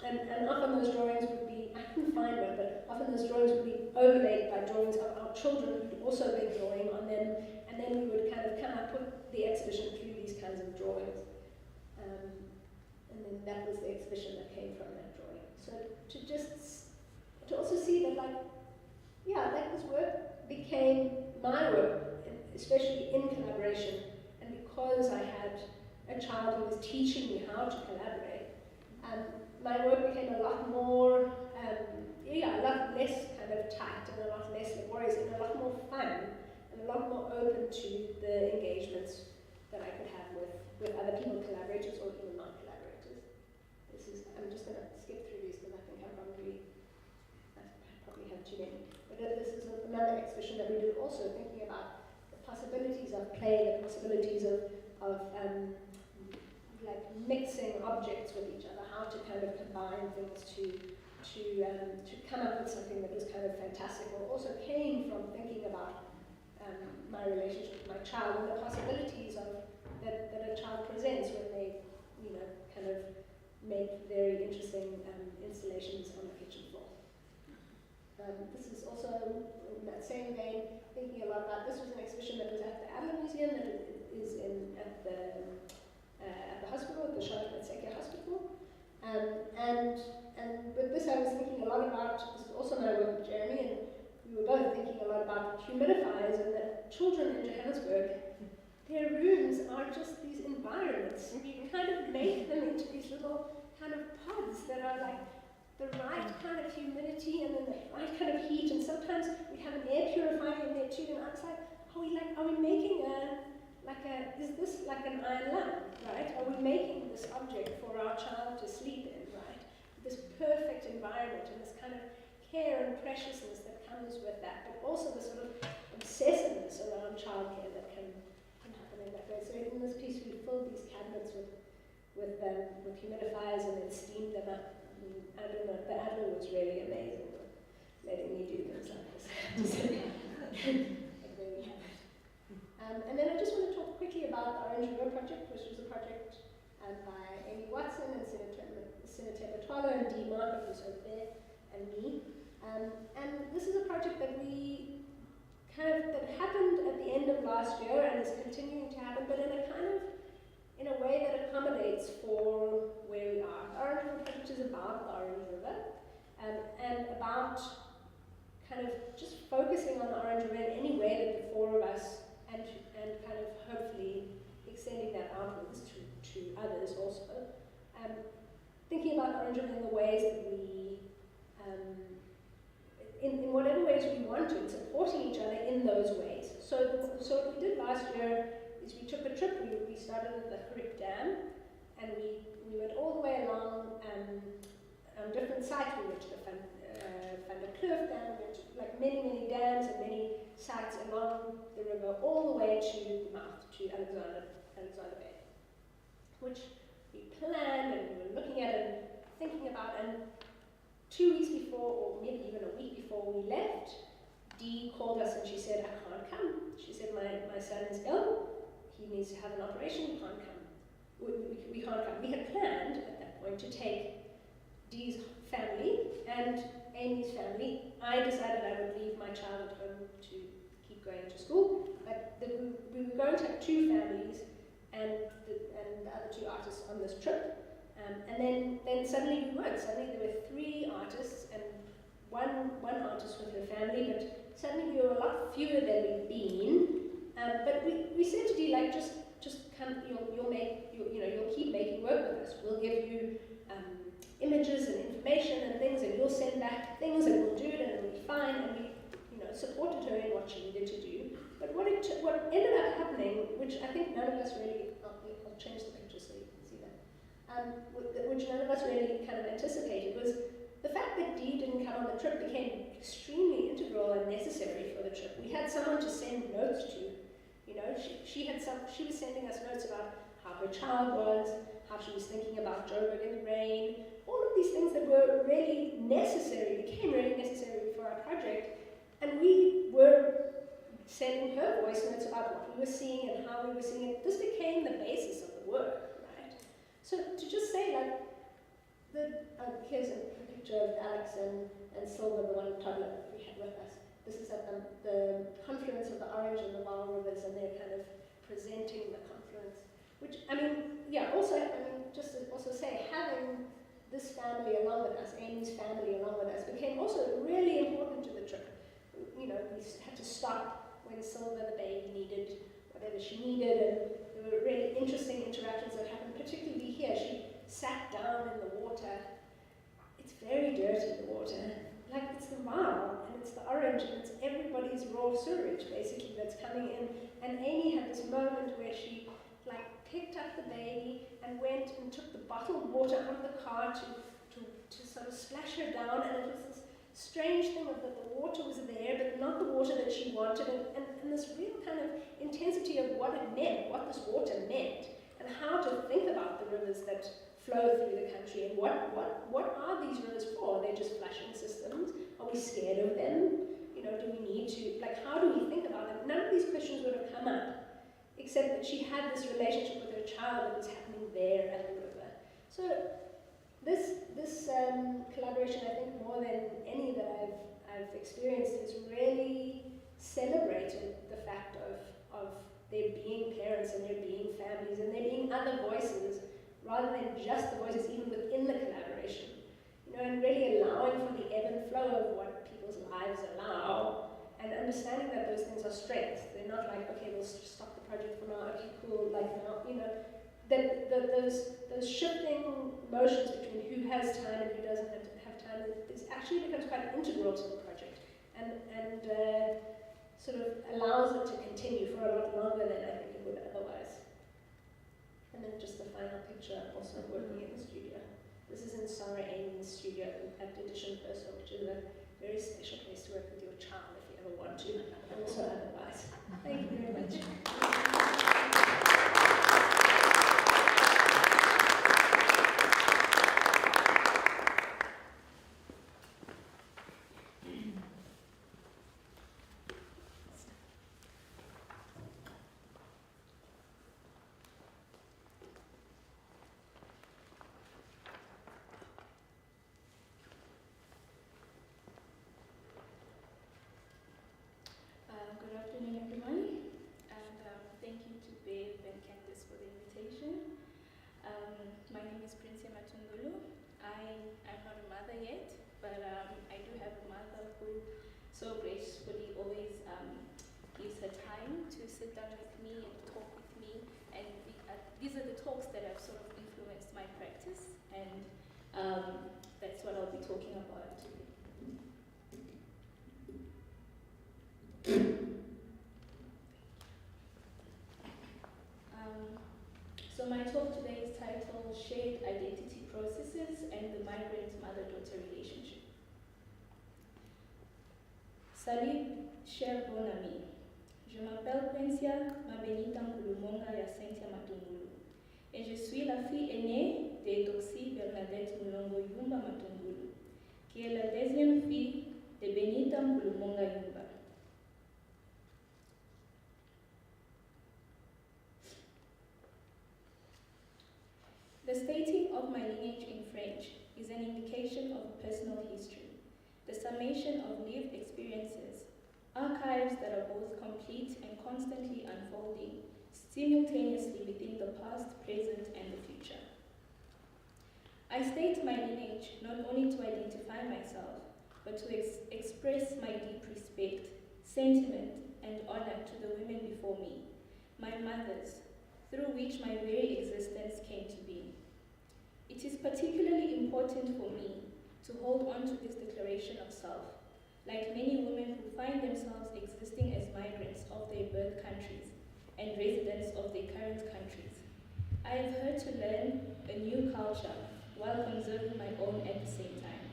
and often those drawings would be, I couldn't find one, but often those drawings would be overlaid by drawings of our children who'd also been drawing on them, and then we would kind of put the exhibition through these kinds of drawings. And then that was the exhibition that came from that drawing. So to also see that, like, yeah, that this work became my work, especially in collaboration, and because I had a child who was teaching me how to collaborate, my work became a lot more, a lot less kind of tight and a lot less laborious and a lot more fun and a lot more open to the engagements that I could have with other people, collaborators or even non-collaborators. I'm just going to skip through these because I think I probably have too many. But this is another exhibition that we did also, thinking about the possibilities of play, the possibilities of like mixing objects with each other, how to kind of combine things to come up with something that was kind of fantastic, or also came from thinking about my relationship with my child and the possibilities that a child presents when kind of make very interesting installations on the kitchen floor. This is also in that same vein, thinking a lot about, this was an exhibition that was at the Adler Museum, that is at the hospital, at the Johannesburg-based hospital. And with this I was thinking a lot about, this is also my work with Jeremy, and we were both thinking a lot about humidifiers, and that children in Johannesburg, their rooms are just these environments, and you kind of make them into these little kind of pods that are like the right kind of humidity and then the right kind of heat, and sometimes we have an air purifier in there too, and I was like, are we making is this like an iron lamp, right? Are we making this object for our child to sleep in, right? This perfect environment and this kind of care and preciousness that comes with that, but also the sort of obsessiveness around childcare that can happen in that way. So in this piece we filled these cabinets with humidifiers and then steamed them up. I don't know, the Adler was really amazing with letting me do things like this. But there we have it. And then I just want to talk quickly about the Orange River Project, which was a project by Amy Watson and Senator Batwala and Dee Martin, who's over there, and me. And this is a project that we that happened at the end of last year and is continuing to happen, but in a way that accommodates for where we are. The Orange River Project is about the Orange River, and about kind of just focusing on the Orange River in any way that the four of us, and kind of hopefully extending that outwards to others also. Thinking about the Orange River in the ways that we, in whatever ways we want to, and supporting each other in those ways. So what we did last year is we took a trip. We started at the Grip Dam, and we went all the way along on different sites. We went to the Van der Kloof Dam, we went to like many dams and many sites along the river, all the way to the mouth, to Alexander Bay, which we planned and we were looking at and thinking about. And 2 weeks before, or maybe even a week before we left, Dee called us and she said, I can't come. She said, my son is ill. He needs to have an operation, we can't come. We can't come. We had planned at that point to take Dee's family and Amy's family. I decided I would leave my child at home to keep going to school, but we were going to have 2 families and the other 2 artists on this trip. And then suddenly we weren't. Suddenly there were 3 artists and one artist with her family, but suddenly we were a lot fewer than we'd been. But we said to Dee, like, just come, you'll keep making work with us. We'll give you images and information and things, and you'll send back things, and we'll do it, and it'll be fine. And we, supported her in what she needed to do. But what ended up happening, which I think none of us really, I'll change the picture so you can see that, which none of us really kind of anticipated, was the fact that Dee didn't come on the trip became extremely integral and necessary for the trip. We had someone to send notes to. She was sending us notes about how her child was, how she was thinking about Joburg in the rain, all of these things that were really necessary, became really necessary for our project. And we were sending her voice notes about what we were seeing and how we were seeing it. This became the basis of the work, right? So to just say, like, here's a picture of Alex and Silver, the one toddler that we had with us. This is at the confluence of the Orange and the Vaal rivers, and they're kind of presenting the confluence. Which, just to also say, having this family along with us, Amy's family along with us, became also really important to the trip. We had to stop when Silver, the baby, needed whatever she needed, and there were really interesting interactions that happened, particularly here. She sat down in the water. It's very dirty, the water. Like, it's the Vaal, and it's the Orange, and it's everybody's raw sewage, basically, that's coming in. And Amy had this moment where she, like, picked up the baby and went and took the bottled water out of the car to sort of splash her down, and it was this strange thing of that the water was there, but not the water that she wanted, and this real kind of intensity of what it meant, what this water meant, and how to think about the rivers that flow through the country, and what are these rivers for? Are they just flashing systems? Are we scared of them? Do we need to, like, how do we think about them? None of these questions would have come up, except that she had this relationship with her child that was happening there at the river. So this collaboration, I think more than any that I've experienced, has really celebrated the fact of there being parents and there being families and there being other voices rather than just the voices even within the collaboration. You know, and really allowing for the ebb and flow of what people's lives allow and understanding that those things are strengths. They're not like, okay, we'll stop the project for now, okay, cool, like now, you know, that those shifting motions between who has time and who doesn't have time is actually becomes quite integral to the project and sort of allows it to continue for a lot longer than I think it would otherwise. And then just the final picture, also working in the studio. This is in Sarah Amy's studio at Edition Verso, which is a very special place to work with your child if you ever want to, and also otherwise. Thank you very much. Good afternoon, everyone, and thank you to Bev and Candice for the invitation. My name is Princey Matungulu. I am not a mother yet, but I do have a mother who so gracefully always gives her time to sit down with me and talk with me, and these are the talks that have sort of influenced my practice, and that's what I'll be talking about today. So my talk today is titled Shared Identity Processes and the Migrant Mother-Daughter Relationship. Salut, cher bon ami. Je m'appelle Quencia Mabenita Nkulumonga Yasentia Matungulu et je suis la fille aînée d'Edoxie Bernadette Mulongo Yumba Matungulu, qui est la deuxième fille de Benita Nkulumonga Yumba. The stating of my lineage in French is an indication of a personal history, the summation of lived experiences, archives that are both complete and constantly unfolding, simultaneously within the past, present, and the future. I state my lineage not only to identify myself, but to express my deep respect, sentiment, and honor to the women before me, my mothers, through which my very existence came to be. It is particularly important for me to hold on to this declaration of self, like many women who find themselves existing as migrants of their birth countries and residents of their current countries. I have had to learn a new culture while conserving my own at the same time.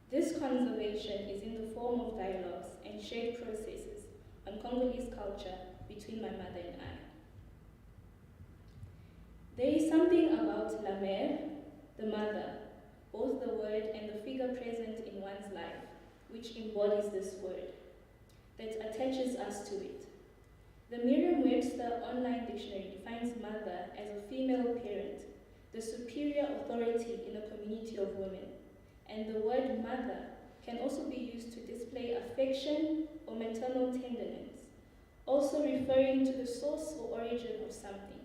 This conservation is in the form of dialogues and shared processes on Congolese culture between my mother and I. There is something about la mère, the mother, both the word and the figure present in one's life, which embodies this word, that attaches us to it. The Merriam-Webster online dictionary defines mother as a female parent, the superior authority in a community of women, and the word mother can also be used to display affection or maternal tenderness, also referring to the source or origin of something.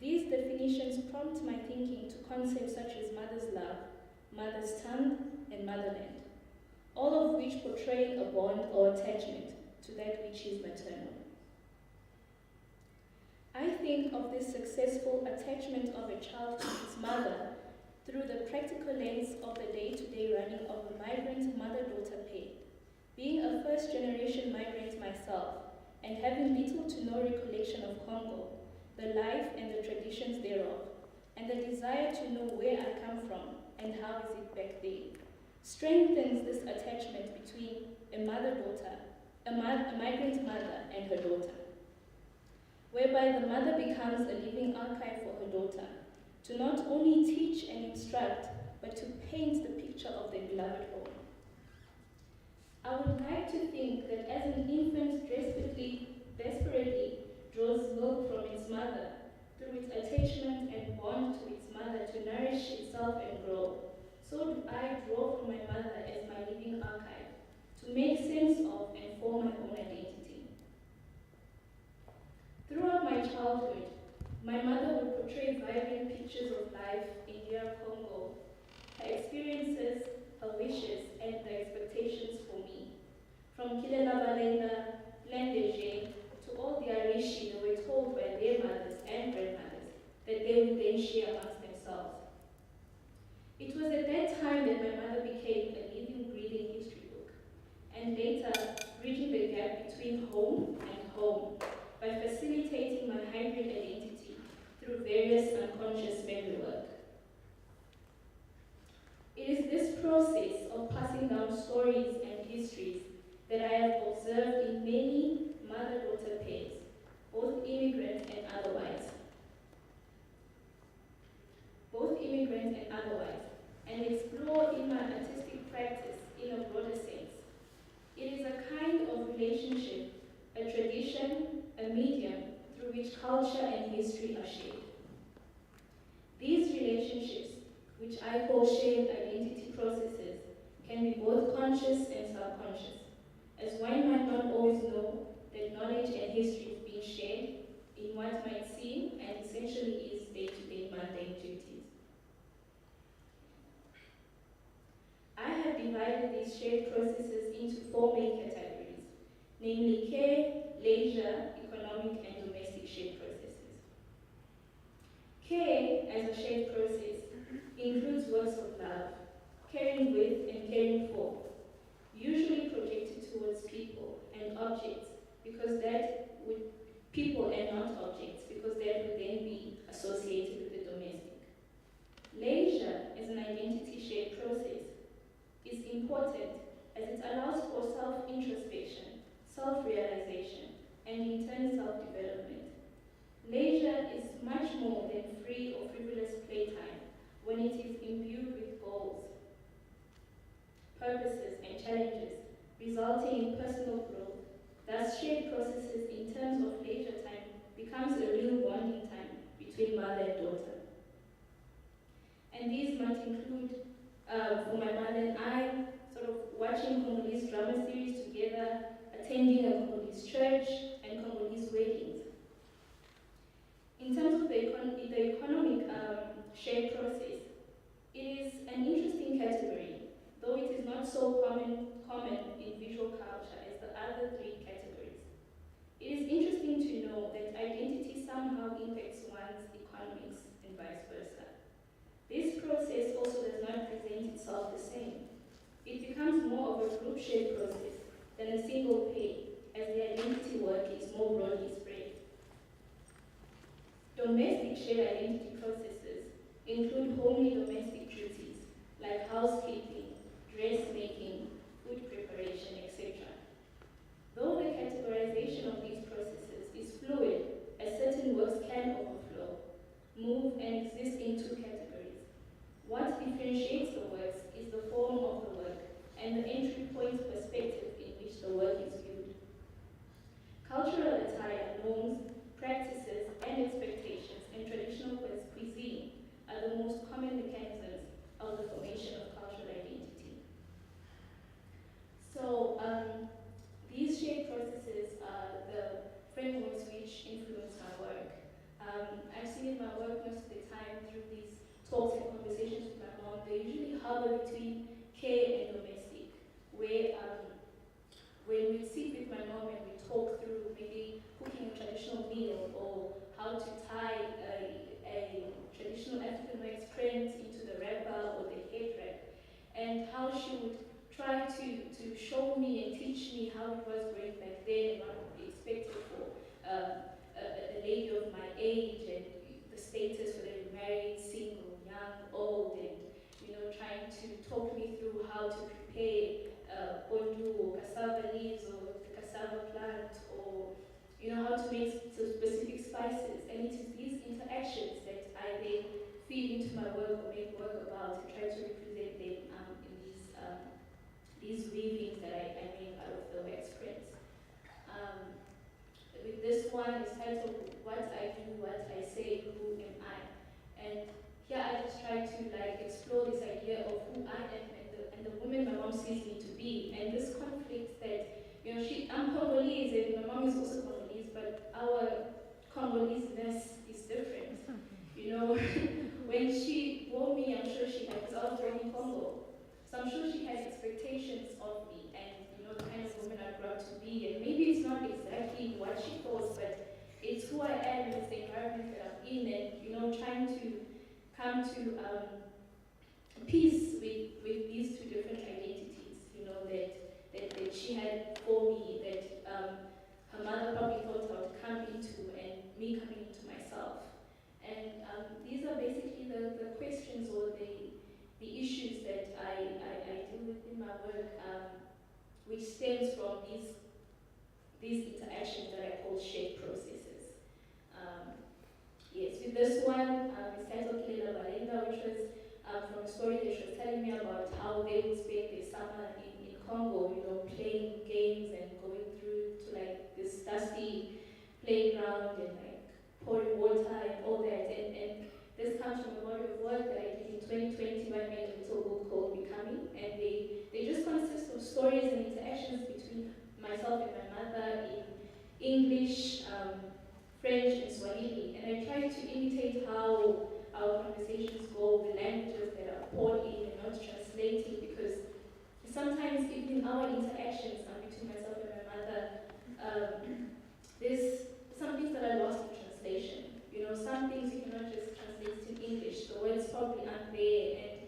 These definitions prompt my thinking to concepts such as mother's love, mother's tongue, and motherland, all of which portray a bond or attachment to that which is maternal. I think of this successful attachment of a child to its mother through the practical lens of the day-to-day running of a migrant mother-daughter pair. Being a first-generation migrant myself, and having little to no recollection of Congo, the life and the traditions thereof, and the desire to know where I come from and how is it back there, strengthens this attachment between a mother-daughter, a migrant mother and her daughter, whereby the mother becomes a living archive for her daughter, to not only teach and instruct, but to paint the picture of their beloved home. I would like to think that as an infant desperately draws milk from its mother, through its attachment and bond to its mother to nourish itself and grow, so do I draw from my mother as my living archive, to make sense of and form my own identity. Throughout my childhood, my mother would portray vibrant pictures of life in DR Congo, her experiences, her wishes, and her expectations for me. From Kilela Balenda, Lendeje, to all the Arishi that were told by their mothers and grandmothers that they would then share amongst themselves. It was at that time that my mother became a living, breathing history book, and later bridging the gap between home and home by facilitating my hybrid identity through various unconscious memory work. It is this process of passing down stories and histories that I have observed in many mother-daughter pairs, both immigrant and otherwise. And explore in my artistic practice in a broader sense. It is a kind of relationship, a tradition, a medium through which culture and history are shared. These relationships, which I call shared identity processes, can be both conscious and subconscious, as one might not always know that knowledge and history is being shared in what might seem and essentially is day-to-day mundane duties. I have divided these shared processes into four main categories, namely care, leisure, economic, and domestic shared processes. Care, as a shared process, includes works of love, caring with and caring for, usually projected towards people and objects, because that would, people and not objects, because that would then be associated with the domestic. Leisure, as an identity shared process, is important as it allows for self-introspection, self-realization, and in turn self-development. Leisure is much more than free or frivolous playtime when it is imbued with goals, purposes, and challenges, resulting in personal growth. Thus, shared processes in terms of leisure time becomes a real bonding time between mother and daughter. And these might include, for my mother and I, sort of watching Congolese drama series together, attending a Congolese church, and Congolese weddings. In terms of the economic shared process, it is an interesting category, though it is not so common in visual culture as the other three categories. It is interesting to know that identity somehow impacts one's economics and vice versa. This process also does not present itself the same. It becomes more of a group shared process than a single pay, as the identity work is more broadly spread. Domestic shared identity processes include homely domestic duties like housekeeping, dressmaking, food preparation, etc. Though the categorization of these processes is fluid, as certain works can overflow, move, and exist in two categories. What differentiates the works is the form of the work and the entry point perspective in which the work is viewed. Cultural attire, norms, practices, and expectations, and traditional cuisine are the most common mechanisms of the formation of cultural identity. So these shared processes are the frameworks which influence my work. I've seen in my work most of the time through these talks and conversations with my mom, they usually hover between care and domestic, where when we sit with my mom and we talk through maybe cooking a traditional meal or how to tie a traditional African wax print into the wrapper or the head wrap, and how she would try to show me and teach me how it was growing back then and what would be expected for a lady of my age and the status, whether you're married, single, young, old, and trying to talk me through how to prepare pondu or cassava leaves or the cassava plant, or how to make specific spices. And it is these interactions that I then feed into my work or make work about and try to represent them in these weavings that I make out of the wax prints. With this one, it's titled What I Do, What I Say, And here I just try to like explore this idea of who I am and the woman my mom sees me to be, and this conflict that, you know, I'm Congolese and my mom is also Congolese, but our Congolese-ness is different. You know, when she bore me, I'm sure she had, because I was born in Congo, so I'm sure she had expectations of me and, you know, the kind of woman I grew up to be. And maybe it's not exactly what she thought, but it's who I am, it's the environment that I'm in, and, you know, trying to come to peace with these two different identities, you know, that she had for me, that her mother probably thought I would come into, and me coming into myself. And these are basically the questions or the issues that I deal with in my work, which stems from these interactions that I call shared processes. Yes, with this one, it's titled Kilela Balenda, which was from a story that she was telling me about how they would spend their summer in Congo, you know, playing games and going through to like this dusty playground and like pouring water and all that. And this comes from a body of work that I did in 2020 when I made a little book called Becoming. And they just consist of stories and interactions between myself and my mother in English, French, and Swahili. And I try to imitate how our conversations go, the languages that are poured in and not translating, because sometimes even in our interactions between myself and my mother, there's some things that are lost in translation. You know, some things you cannot just translate to English. The words probably aren't there, and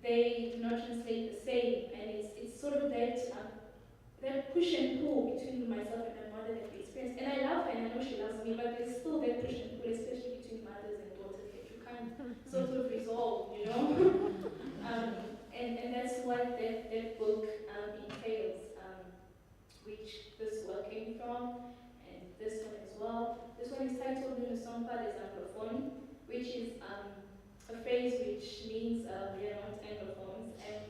they do not translate the same. And it's sort of that push and pull between myself and my mother that we experience. And I love her, and I know she loves me, but there's still that push and pull, especially between mothers and daughters, that you can't sort of resolve, you know? And that's what that book entails, which this work came from, and this one as well. This one is titled Nunosompa des Anglophones, which is a phrase which means we are not Anglophones, and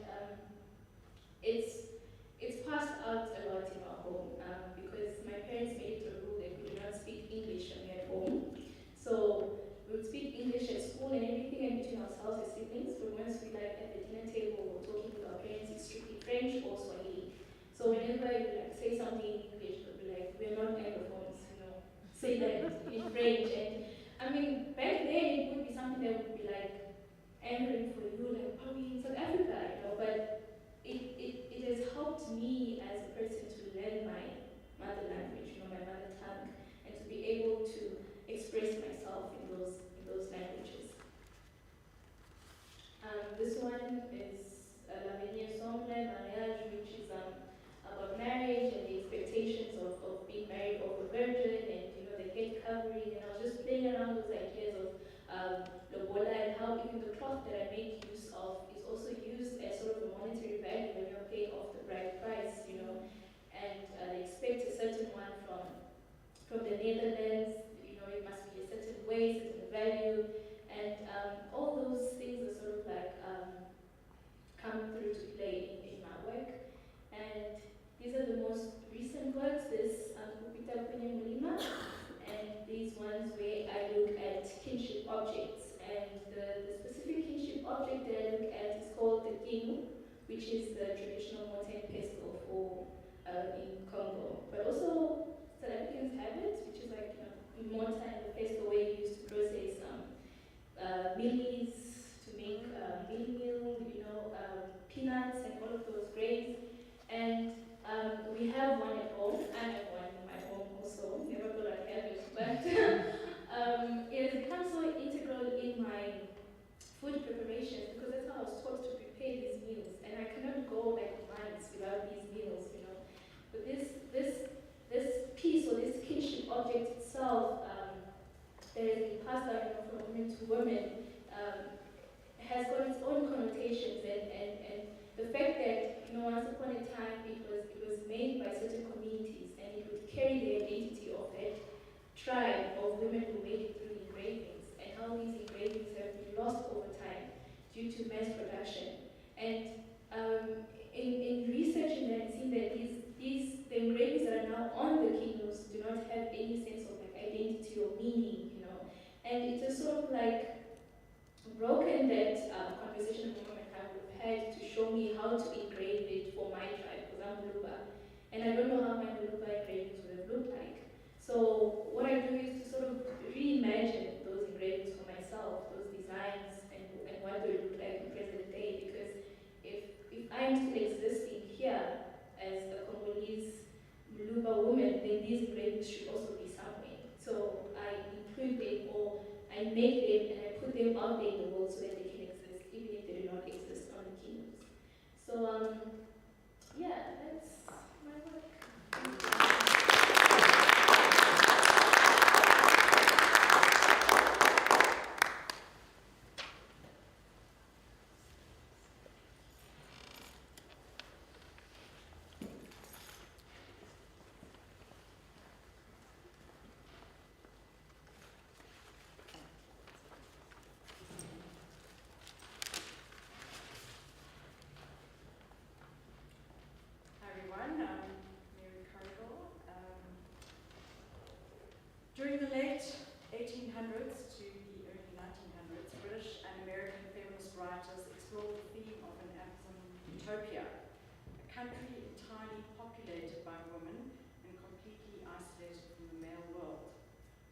it's passed out a lot in our home because my parents made it a rule that we do not speak English when we're at home. So we would speak English at school and everything, and between ourselves as siblings, but once we like at the dinner table or talking with our parents, it's strictly French or Swahili. So whenever you like say something in English, they'll be like, we're not Anglophones, you know, say that in French. And I mean, back then it would be something that would be like angering for you, like probably in South Africa, you know, but it has helped me as a person to learn my mother language, you know, my mother tongue, and to be able to express myself in those languages. This one is L'avenir semble mariage, which is about marriage and the expectations of being married over virgin, and you know, the head covering, and I was just playing around those ideas of lobola, and how even the cloth that I make use of is also used as sort of a monetary value when you're paying off the bride price, you know, and they expect a certain one from the Netherlands, you know, it must be a certain way, certain value, and all those things are sort of like come through to play in my work. And these are the most recent works, this Kupita Kwenye Mulima, and these ones where I look at kinship objects. And the specific kinship object that I look at is called the Kinu, which is the traditional Moten pestle for in Congo. But also South Africans have it, which is like, you know, mortar and the pestle where you use to process mealies, to make meal meal, you know, peanuts and all of those grains. And we have one at home. I have one in my home also. Never thought I'd have it, but it has become so integral in my food preparations because that's how I was taught to prepare these meals, and I cannot go like months without these meals, you know. But this piece or this kinship object itself that has been passed down, you know, from women to women has got its own connotations, and the fact that, you know, once upon a time it was made by certain communities, and it would carry the identity of that tribe of women who made it through engravings, and how these engravings have been lost over time due to mass production. And in researching that, I've seen that the engravings that are now on the keynotes do not have any sense of like identity or meaning, you know. And it's just sort of like broken that conversation Mama and I would have had to show me how to engrave it for my tribe, because I'm Luba, and I don't know how my Luba engravings would have looked like. So what I do is to sort of reimagine those engravings for myself, those designs, and what they look like in present day, because if I'm still existing here as a Congolese Luba woman, then these engravings should also be somewhere. So I include them, or I make them and I put them out there in the world so that they can exist, even if they do not exist on the keynotes. So yeah, that's my work. During the late 1800s to the early 1900s, British and American feminist writers explored the theme of an Amazon utopia, a country entirely populated by women and completely isolated from the male world,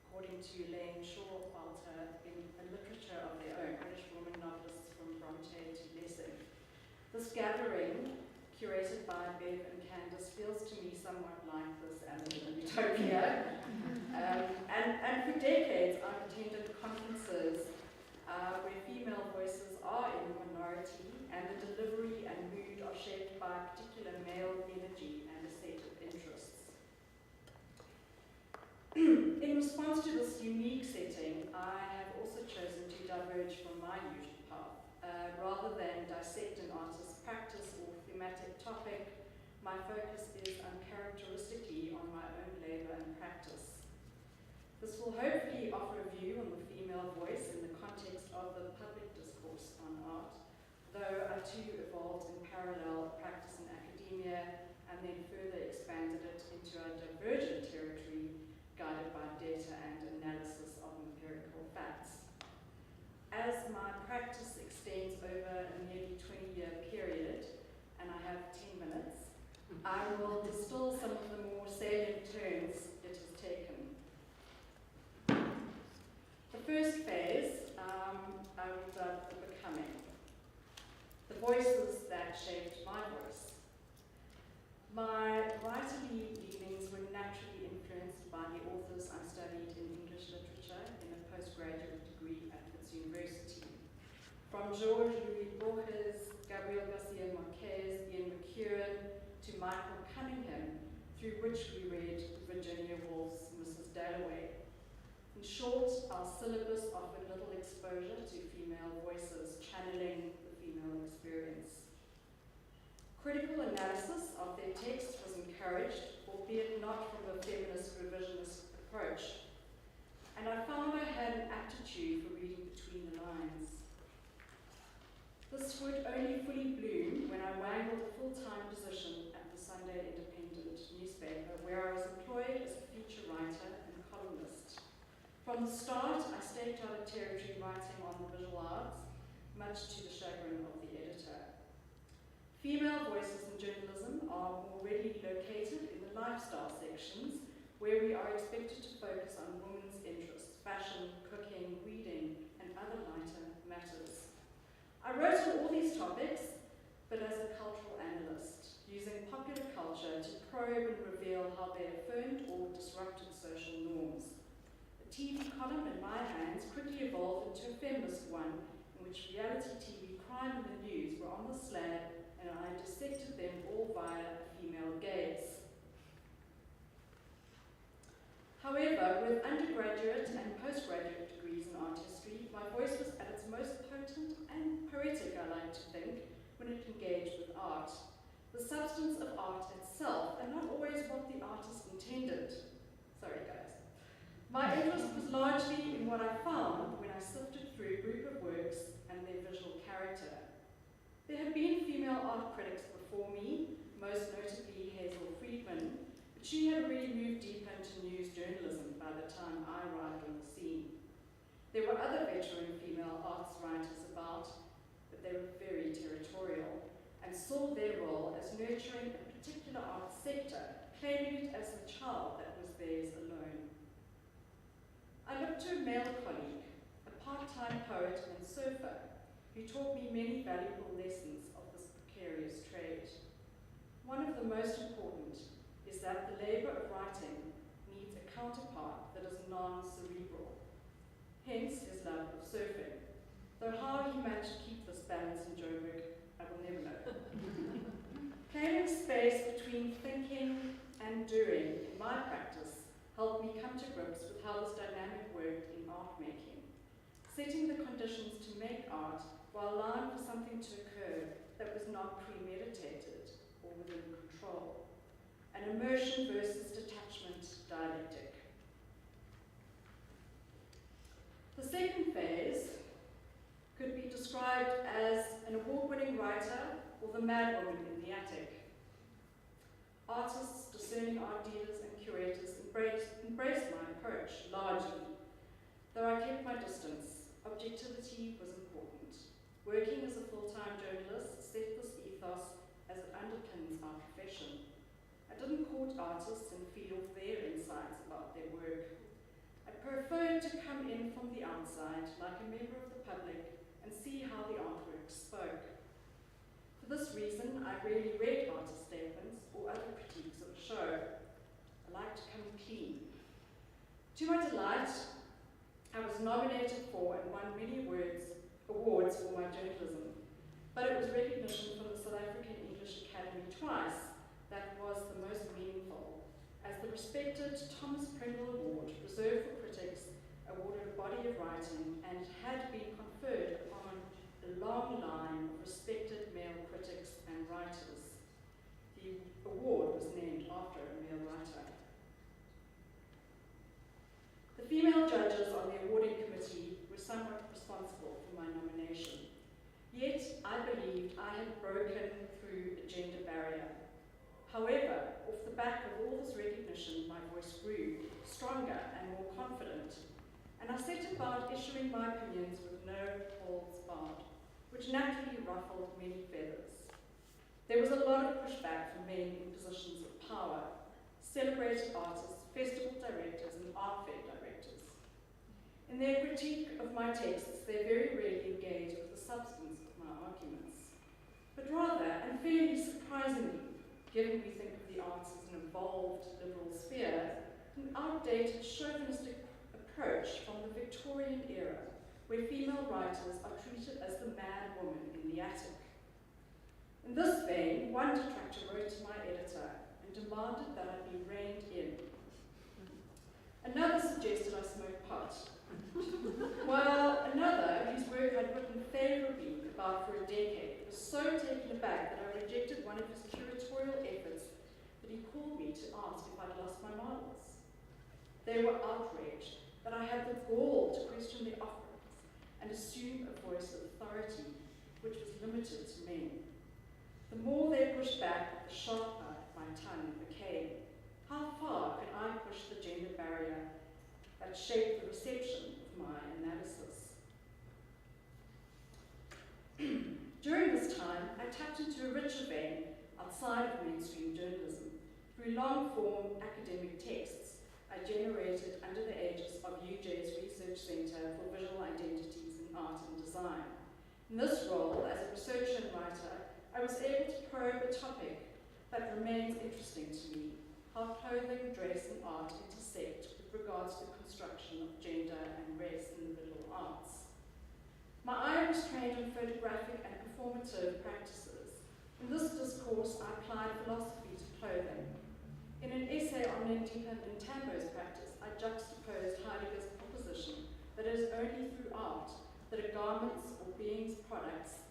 according to Elaine Showalter in A Literature of Their Own, British women novelists from Bronte to Lessing. This gathering, curated by Bev and Candice, feels to me somewhat like this Amazon utopia. And for decades, I've attended conferences where female voices are in the minority, and the delivery and mood are shaped by a particular male energy and a set of interests. In response to this unique setting, I have also chosen to diverge from my usual path. Rather than dissect an artist's practice or thematic topic, my focus is uncharacteristically on my own labor and practice. This will hopefully offer a view on the female voice in the context of the public discourse on art, though I too evolved in parallel practice in academia and then further expanded it into a divergent territory guided by data and analysis of empirical facts. As my practice extends over a nearly 20-year period, and I have 10 minutes, I will distill some of the more salient turns it has taken. The first phase, I will dub the becoming. The voices that shaped my voice. My writerly leanings were naturally influenced by the authors I studied in English literature in a postgraduate degree at Wits University. From George Louis Borges, Gabriel Garcia Marquez, Ian McEwan, to Michael Cunningham, through which we read Virginia Woolf's Mrs. Dalloway. In short, our syllabus offered little exposure to female voices, channeling the female experience. Critical analysis of their text was encouraged, albeit not from a feminist revisionist approach. And I found I had an aptitude for reading between the lines. This would only fully bloom when I wangled a full-time position at the Sunday Independent newspaper, where I was employed as a feature writer and columnist. From the start, I staked out a territory writing on the visual arts, much to the chagrin of the editor. Female voices in journalism are more readily located in the lifestyle sections, where we are expected to focus on women's interests, fashion, cooking, reading, and other lighter matters. I wrote on all these topics, but as a cultural analyst, using popular culture to probe and reveal how they affirmed or disrupted social norms. The TV column in my hands quickly evolved into a feminist one, in which reality TV, crime, and the news were on the slab, and I dissected them all via a female gaze. However, with undergraduate and postgraduate degrees in art history, my voice was at its most potent and poetic, I like to think, when it engaged with art. The substance of art itself, and not always what the artist intended. Sorry, guys. My interest was largely in what I found when I sifted through a group of works and their visual character. There had been female art critics before me, most notably Hazel Friedman, but she had already moved deep into news journalism by the time I arrived on the scene. There were other veteran female arts writers about, but they were very territorial and saw their role as nurturing a particular art sector, claiming it as a child that was theirs alone. I looked to a male colleague, a part-time poet and surfer, who taught me many valuable lessons of this precarious trade. One of the most important is that the labor of writing needs a counterpart that is non-cerebral, hence his love of surfing. Though how he managed to keep this balance in Joburg, I will never know. Claiming space between thinking and doing in my practice helped me come to grips with how this dynamic worked in art making, setting the conditions to make art while allowing for something to occur that was not premeditated or within control. An immersion versus detachment dialectic. The second phase could be described as an award-winning writer or the mad woman in the attic. Artists, discerning art dealers and curators embraced my approach largely. Though I kept my distance, objectivity was important. Working as a full-time journalist set this ethos as it underpins our profession. I didn't court artists and feed off their insights about their work. I preferred to come in from the outside, like a member of the public, and see how the artwork spoke. For this reason, I rarely read artist statements or other critiques of a show. I like to come clean. To my delight, I was nominated for and won many awards for my journalism, but it was recognition from the South African English Academy twice that was the most meaningful, as the respected Thomas Pringle Award, reserved for critics, awarded a body of writing, and it had been conferred upon a long line of respected male critics and writers. The award was named after a male writer. The female judges on the awarding committee were somewhat responsible for my nomination. Yet, I believed I had broken through a gender barrier. However, off the back of all this recognition, my voice grew stronger and more confident, and I set about issuing my opinions with no holds barred, which naturally ruffled many feathers. There was a lot of pushback from men in positions of power, celebrated artists, festival directors, and art fair directors. In their critique of my texts, they very rarely engage with the substance of my arguments, but rather, and fairly surprisingly, given we think of the arts as an evolved liberal sphere, an outdated chauvinistic approach from the Victorian era, where female writers are treated as the mad woman in the attic. In this vein, one detractor wrote to my editor and demanded that I be reined in. Another suggested I smoke pot, while another, whose work I'd written favourably about for a decade, was so taken aback that I rejected one of his curatorial efforts that he called me to ask if I'd lost my marbles. They were outraged that I had the gall to question their offerings and assume a voice of authority which was limited to men. The more they pushed back, the sharper my tongue became. How far could I push the gender barrier that shaped the reception of my analysis? During this time, I tapped into a richer vein outside of mainstream journalism. Through long-form academic texts I generated under the aegis of UJ's Research Centre for Visual Identities in Art and Design. In this role, as a researcher and writer, I was able to probe a topic that remains interesting to me: how clothing, dress, and art intersect with regards to the construction of gender and race in the visual arts. My eye was trained in photographic and performative practices. In this discourse, I applied philosophy to clothing. In an essay on Ndipha Ntambo's practice, I juxtaposed Heidegger's proposition that it is only through art that a garment's or being's products'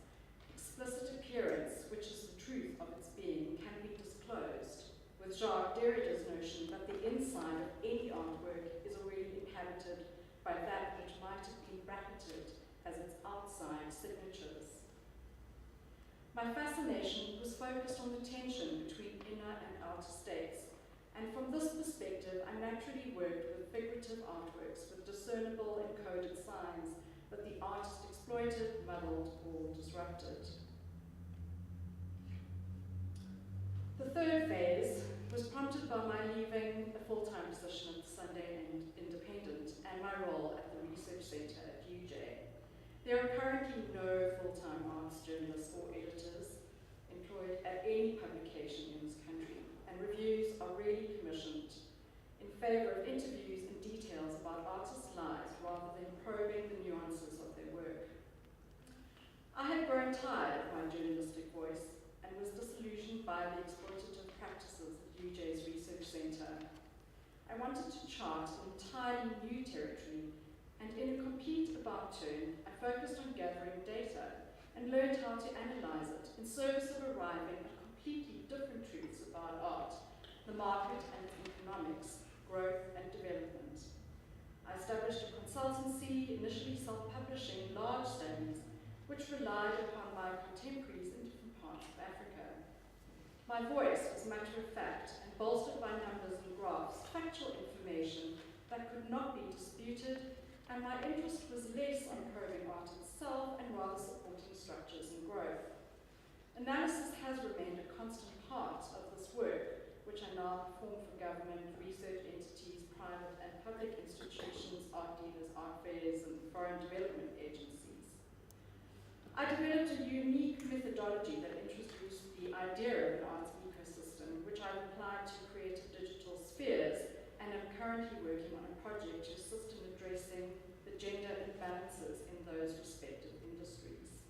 explicit appearance, which is the truth of its being, can be disclosed, with Jacques Derrida's notion that the inside of any artwork is already inhabited by that which might have been bracketed as its outside signatures. My fascination was focused on the tension between inner and outer states, and from this perspective, I naturally worked with figurative artworks with discernible discernible encoded signs that the artist exploited, muddled, or disrupted. The third phase was prompted by my leaving a full-time position at the Sunday Independent and my role at the Research Centre at UJ. There are currently no full-time arts journalists or editors employed at any publication in this country, and reviews are rarely commissioned in favour of interviews and details about artists' lives rather than probing the nuances of their work. I had grown tired of my journalistic voice and was disillusioned by the exploitative practices at UJ's Research Centre. I wanted to chart an entirely new territory, and in a complete about-turn, I focused on gathering data and learned how to analyse it in service of arriving at completely different truths about art, the market and its economics, growth and development. I established a consultancy, initially self-publishing large studies, which relied upon my contemporaries in different parts of Africa. My voice was matter-of-fact and bolstered by numbers and graphs, factual information that could not be disputed, and my interest was less on probing art itself and rather supporting structures and growth. Analysis has remained a constant part of this work, which I now perform for government, research entities, private and public institutions, art dealers, art fairs, and foreign development agencies. I developed a unique methodology that introduced the idea of an arts ecosystem, which I've applied to creative digital spheres, and am currently working on a project to assist in addressing the gender imbalances in those respective industries.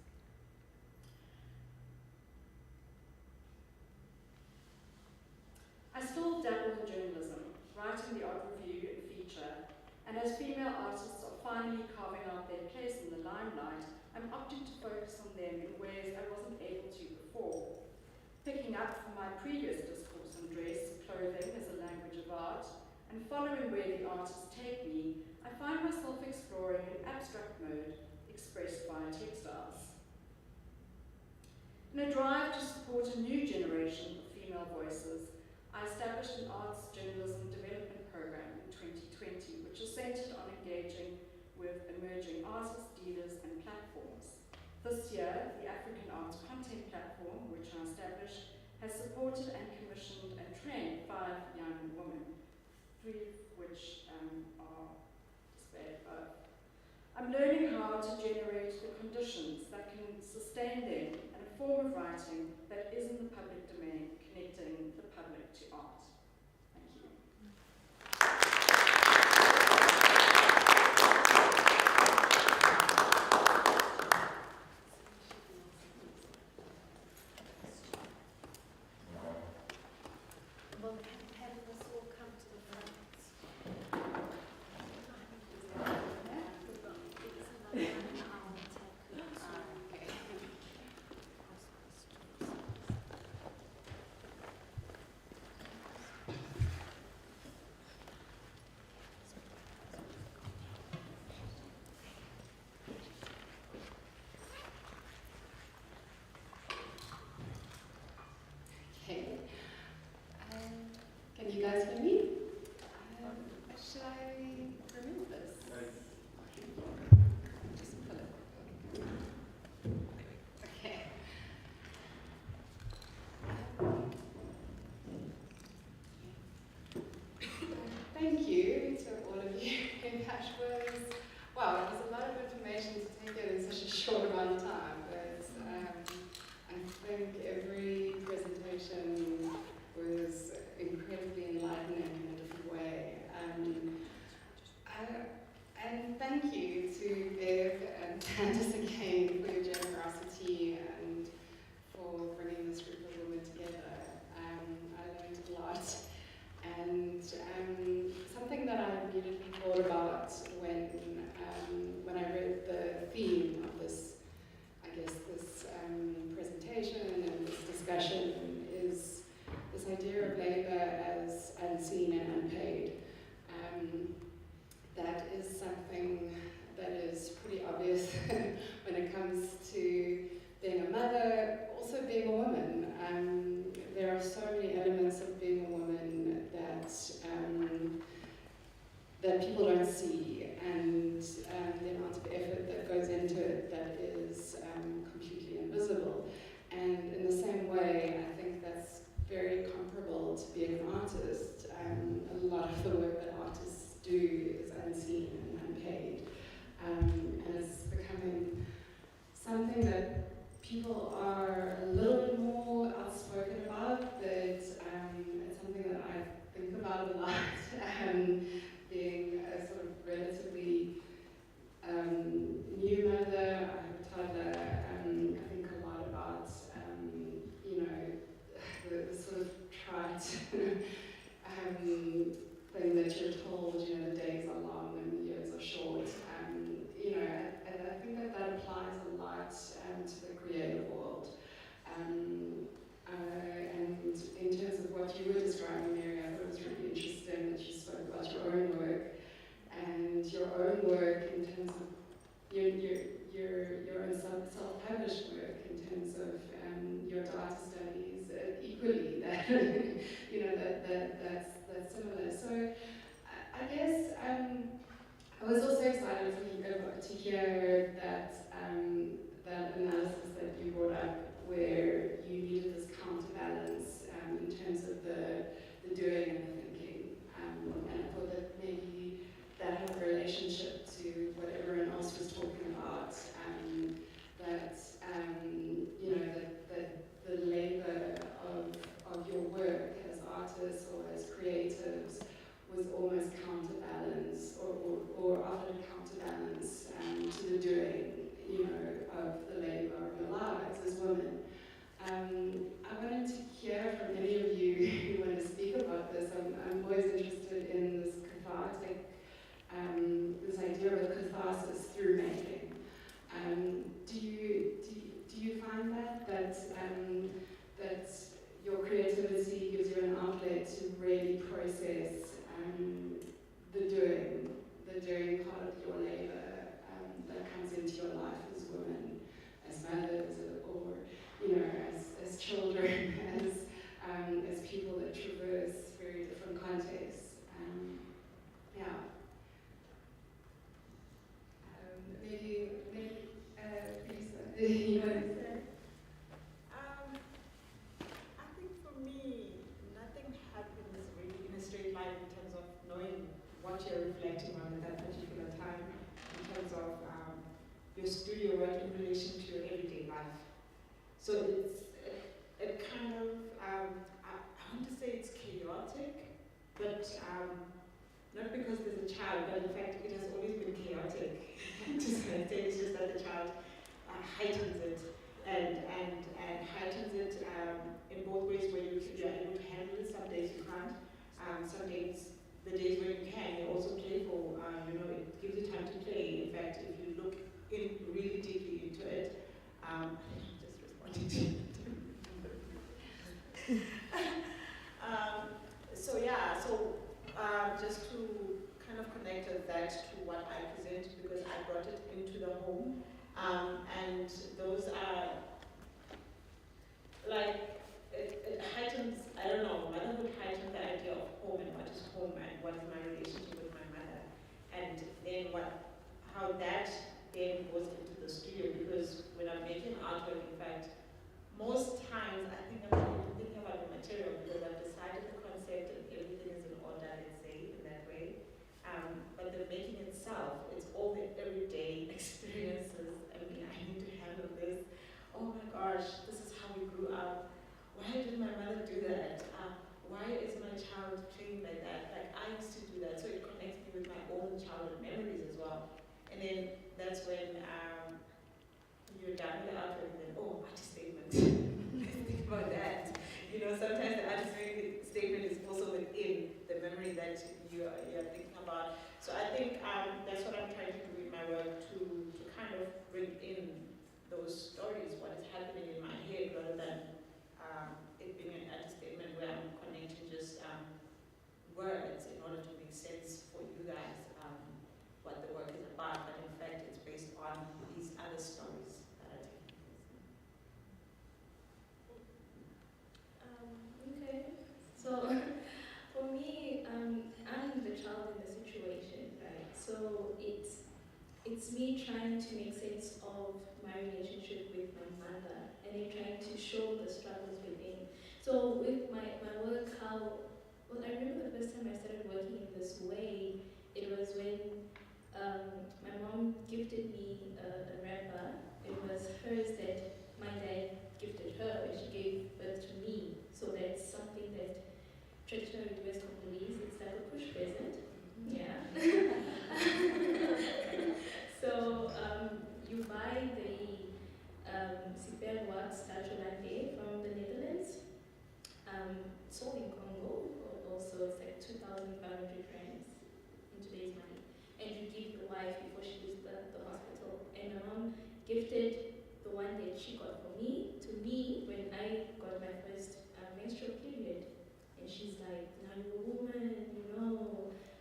I still dabble in journalism, writing the odd review and feature, and as female artists are finally carving out their place in the limelight, I'm opting to focus on them in ways I wasn't able to before. Picking up from my previous discourse on dress, clothing as a language of art, and following where the artists take me, I find myself exploring an abstract mode expressed via textiles. In a drive to support a new generation of female voices, I established an arts journalism development program in 2020, which is centered on engaging with emerging artists, dealers, and platforms. This year, the African Arts Content Platform, which I established, has supported and commissioned and trained 5 young women, 3 of which are displayed above. I'm learning how to generate the conditions that can sustain them in a form of writing that is in the public domain, connecting the public to art. Thank you. Well, can this all come to the front? Okay. Can you guys hear me? Should I remove this? Just pull it. Okay. Thank you to all of you. That was, wow, it was a lot of information to take in such a short amount of time, but I think every presentation was incredibly enlightening in a different way. And thank you to Bev and Candice again for your generosity and for bringing this group of women together. I learned a lot. And something that I immediately thought about when I read the theme of this, I guess, this presentation and this discussion is this idea of labour as unseen and unpaid. That is something that is pretty obvious when it comes to being a mother, also being a woman. There are so many elements of being a woman that people don't see, and own work in terms of your own self-published work in terms of your data studies, equally that that's similar. So I guess I was also excited to hear that that analysis that you brought up, where you needed this counterbalance in terms of the doing and the thinking, and I thought that maybe that had a relationship to what everyone else was talking about, that the labor of your work as artists or as creatives was almost counterbalanced or offered a counterbalance to the doing, of the labor of your lives as women. I wanted to hear from any of you who want to speak about this. I'm always interested in this cathartic, this idea of catharsis through making. Do you find that your creativity gives you an outlet to really process the doing part of your labor that comes into your life as women, as mothers, or as children, as people that traverse very different contexts. Maybe Lisa. I think for me, nothing happens really in a straight line in terms of knowing what you're reflecting on at that particular time, in terms of your studio work in relation to your everyday life. So it kind of, I want to say it's chaotic, but not because there's a child, but in fact it has always been chaotic. To some extent, it's just that the child heightens it and heightens it in both ways, where you're able to handle it. Some days you can't. Some days, the days when you can, you're also playful. It gives you time to play. In fact, if you look in really deeply into it, I'm just responding to you. Just to kind of connect that to what I present, because I brought it into the home, and those are like, it heightens, I don't know, motherhood heightens the idea of home and what is home and what is my relationship with my mother, and then how that then goes into the studio, because when I'm making artwork, in fact, most times I think I'm not even thinking about the material, because I've decided the concept and everything is in order, let's say, in that way. But the making itself, it's all the everyday experiences. I mean, I need to handle this. Oh my gosh, this is how we grew up. Why did my mother do that? Why is my child playing like that? Like, I used to do that. So it connects me with my own childhood memories as well. And then that's when you're done with the artwork, and then, artist statement. Think about that. Sometimes the artist statement is also within the memory that you're thinking about. So I think that's what I'm trying to do in my work, to kind of bring in those stories, what is happening in my head, rather than it being an artist statement where I'm connecting just words in order to make sense for you guys what the work is about. But in fact, it's based on these other stories that are taking place. Okay, so for me, I'm the child in the situation, right? So it's me trying to make sense of my relationship with my mother, and then trying to show the struggles within. So with my work, I remember the first time I started working in this way, it was when my mom gifted me a wrapper. It was hers that my dad gifted her when she gave birth to me. So that's something that traditionally in West Congolese, it's like a push present. Yeah. So you buy the Super wax Tajolande from the Netherlands, sold in Congo. Also, it's like 2,500 rands in today's money. And you give the wife before she leaves the hospital. And my mom gifted the one that she got for me to me when I got my first menstrual period. And she's like, now you're a woman,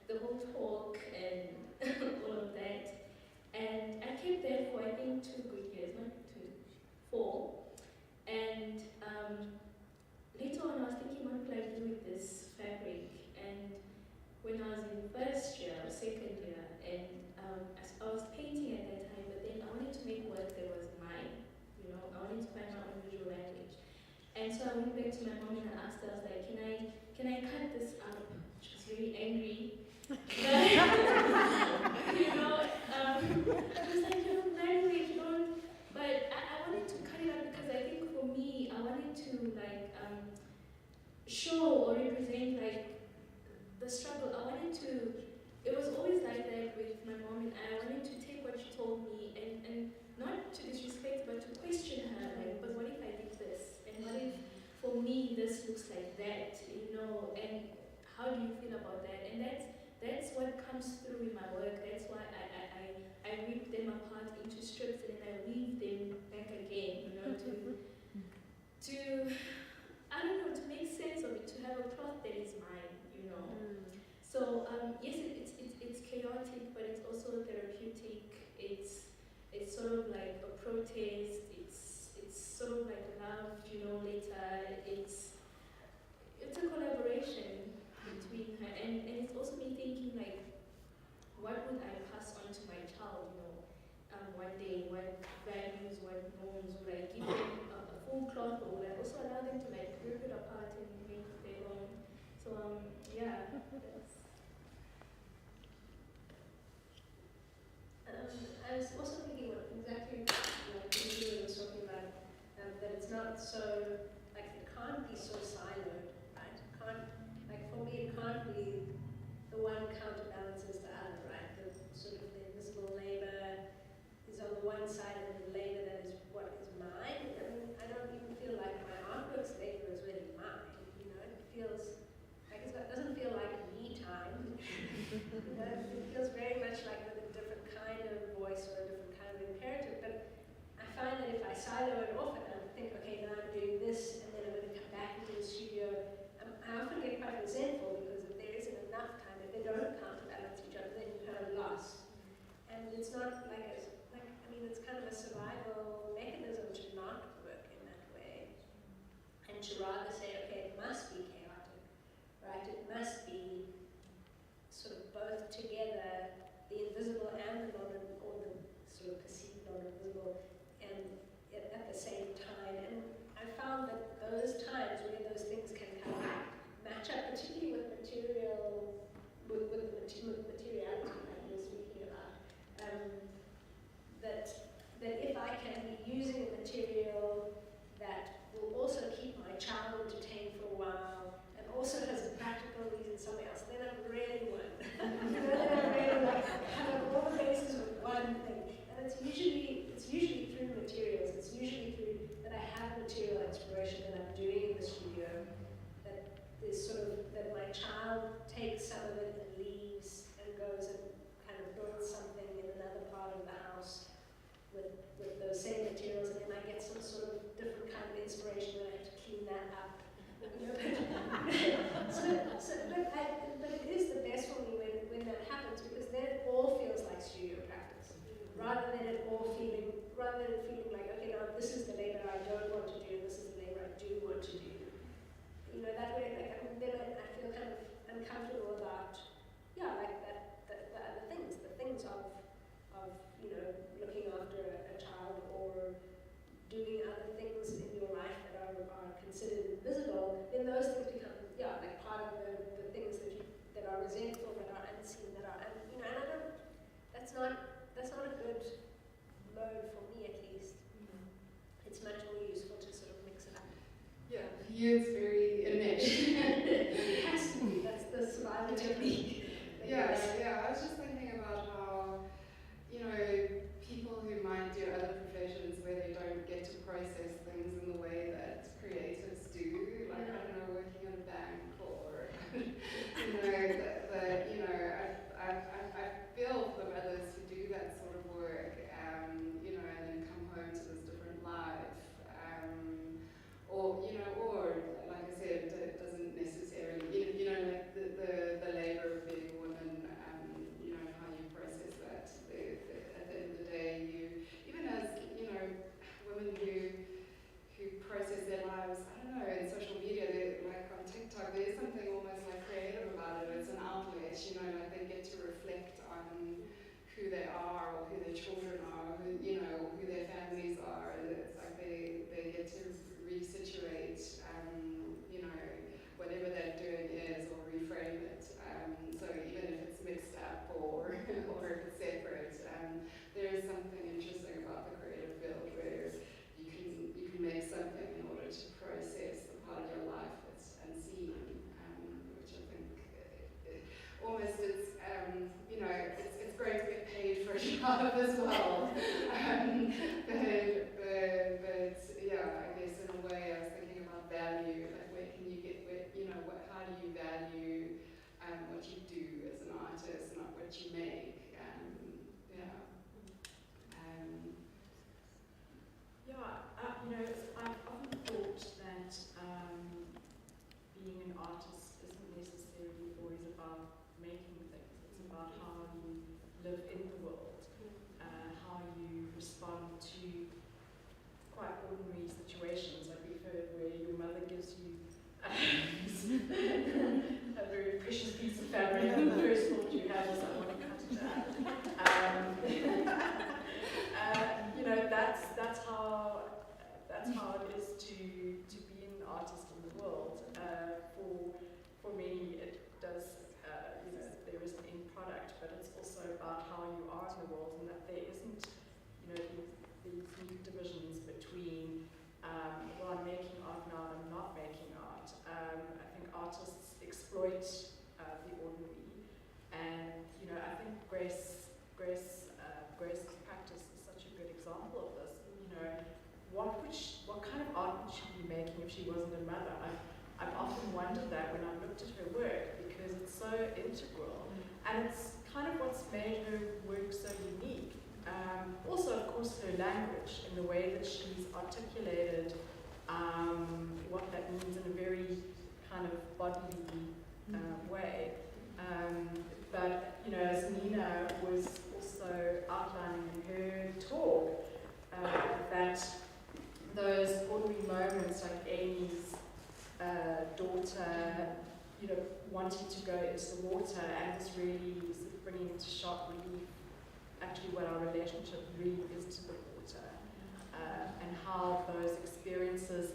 the whole talk and all of that. sort of like a protest. It's sort of like a love, letter. It's a collaboration between her, and it's also me thinking like, what would I pass on to my child? One day, what values, what norms would I give them a full cloth, or would I also allow them to like rip it apart and make their own? So yeah. I was also thinking what exactly like Julie was talking about, that it's not so, like it can't be so siloed, right? It can't, like for me it can't be the one counterbalances the other, right? The sort of the invisible labor is on the one side and the labor that is what is mine. I mean, I don't even feel like my artwork's labor is really mine, it feels like it doesn't feel like me time. It feels very much like with a different kind of voice or a different kind of imperative. But I find that if I silo it off and I think, okay, now I'm doing this, and then I'm going to come back into the studio, I often get quite resentful because if there isn't enough time, if they don't counterbalance each other, then you're kind of lost. And it's not like it's kind of a survival mechanism to not work in that way, and to rather say, okay, it must be chaotic, right? It must be sort of both together, the invisible and the or the sort of perceived non-invisible, and at the same time. And I found that those times where those things can kind of match up, particularly with material, with materiality like you were speaking about, that if I can be using a material that will also keep my child entertained for a while, and also has a practical reason somewhere else, then I'm really one. Then I'm really like cover all the bases with one thing. And it's usually through materials. It's usually through that I have material exploration that I'm doing in the studio. That is sort of that my child takes some of it and leaves and goes and kind of builds something in another part of the house with those same materials, and then I get some sort of different kind of inspiration and I have to clean that up. But it is the best for me when that happens, because then it all feels like studio practice, rather than feeling like, okay, now this is the labor I don't want to do, and this is the labor I do want to do. That way, then I feel kind of uncomfortable about, the other things, the things of looking after a child or doing other things in your life that are considered invisible. Then those things become, like part of the things that are resentful, that are unseen, and I don't. That's not a good mode for me, at least. It's much more useful to sort of mix it up. Yeah, here it's very enmeshed. It has to be. That's the survival technique. Yeah. I was just thinking about how, people who might do other professions where they don't get to process things in the way that creatives do, like, I don't know, working in a bank or, I feel for others who do that sort of work, and then come home to this different life, or like I said, it doesn't necessarily, like the labor of being a woman, how you process that. At the end of the day, even as women who process their lives, I don't know, in social media, like on TikTok, there's something almost like creative about it. It's an outlet, like they get to reflect on who they are, or who their children are, who their families are. It's like they get to resituate, whatever that doing is, or reframe it. So even if it's mixed up or if it's separate, there is something interesting about the creative field where you can make something in order to process the part of your life that's unseen, which I think almost it's great to get paid for a job as well. But yeah, I guess in a way I was thinking about value, like where can you get, how do you value what you do as an artist, not what you make. I've often thought that being an artist isn't necessarily always about making things. It's about how you live in the world, how you respond what kind of art would she be making if she wasn't a mother? I've often wondered that when I've looked at her work, because it's so integral, and it's kind of what's made her work so unique. Also, of course, her language and the way that she's articulated what that means in a very kind of bodily way. But, you know, as Nina was also outlining in her talk, that those ordinary moments, like Amy's daughter, you know, wanting to go into the water, and this really sort of bringing into sharp relief actually what our relationship really is to the water, and how those experiences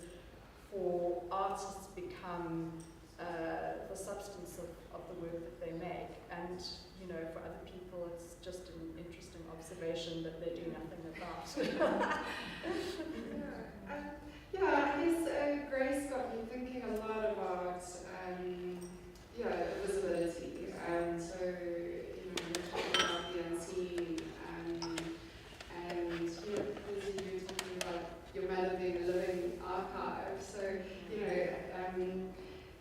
for artists become the substance of the work that they make. And, you know, for other people it's just an interesting observation that they do nothing about. I guess Grace got me thinking a lot about visibility. So, you know, we're talking about the unseen, and you know, as you were talking about your mother being a living archive. So, you know,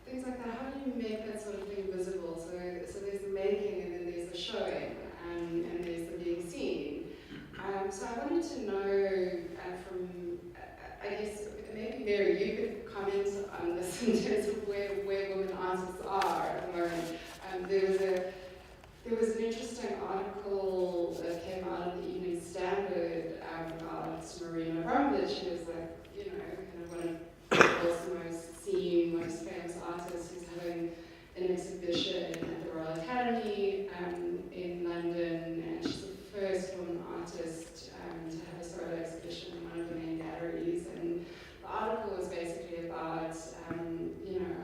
things like that. How do you make that sort of thing visible? So there's the making, and then there's the showing, and there's the being seen. So I wanted to know from, I guess, maybe Mary, you could comment on this in terms of where women artists are at the moment. There was an interesting article that came out in the Evening Standard about Marina Abramovich, who was like, you know, kind of one of the world's most seen, most famous artists, who's having an exhibition at the Royal Academy in London, and she's the first woman artist to have a solo exhibition in one of the main galleries. And the article was basically about, you know,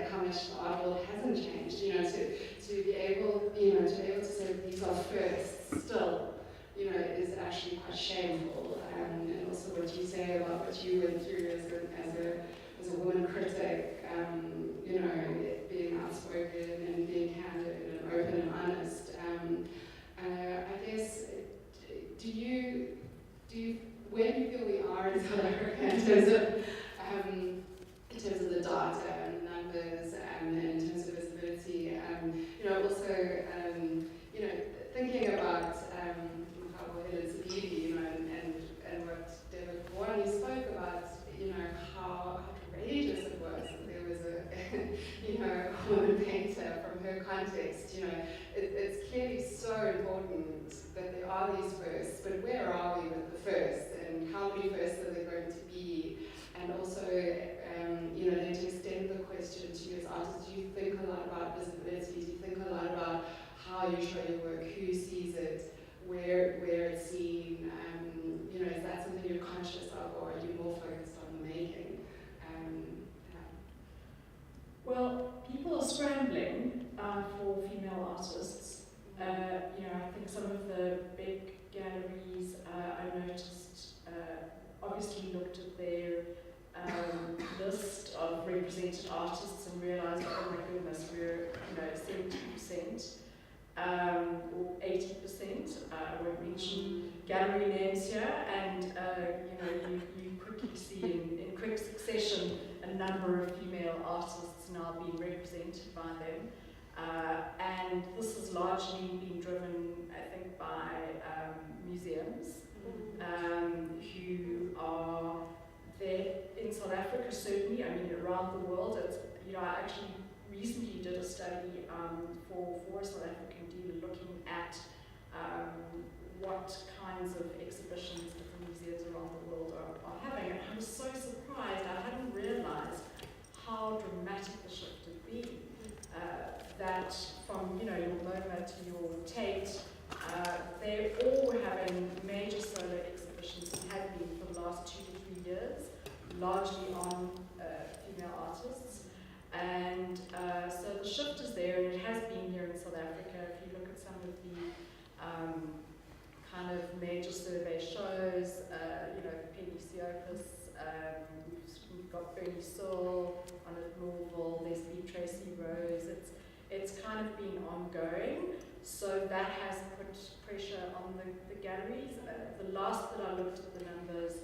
how much the art world hasn't changed. You know, to be able, you know, to be able to say that these are firsts still, you know, is actually quite shameful. And also what you say about what you went through as a woman critic, you know, being outspoken and being candid and open and honest. I guess, where do you feel we are in South Africa in terms of the data and numbers, and in terms of visibility? You know, also, you know, thinking about you know, and what David Warren spoke about, you know, how outrageous it was that there was a, you know, a woman painter from her context. You know, it's clearly so important that there are these firsts, but where are we with the firsts, and how many firsts are there going to be? And also, you know, then to extend the question to you as artists, do you think a lot about visibility? Do you think a lot about how you show your work, who sees it, where it's seen? You know, is that something you're conscious of, or are you more focused on the making? Well, people are scrambling for female artists. You know, I think some of the big galleries I noticed obviously looked at their list of represented artists and realized, oh my goodness, we're, you know, 70%. Or 80%, I won't mention gallery names here, and you know, you quickly see in quick succession a number of female artists now being represented by them, and this has largely been driven, I think, by museums who are there in South Africa, certainly. I mean, around the world. It's, you know, I actually recently did a study for a South African dealer looking at what kinds of exhibitions different museums around the world are having. And I was so surprised. I hadn't realized how dramatic the shift had been. That from, you know, your MoMA to your Tate, they all were having major solo exhibitions and have been for the last 2 to 3 years, largely on female artists. And so the shift is there, and it has been here in South Africa. If you look at some of the kind of major survey shows, you know, Penny Siopis, we've got Bernie Saul on at Louisville, there's been Tracy Rose. It's kind of been ongoing, so that has put pressure on the galleries. The last that I looked at the numbers,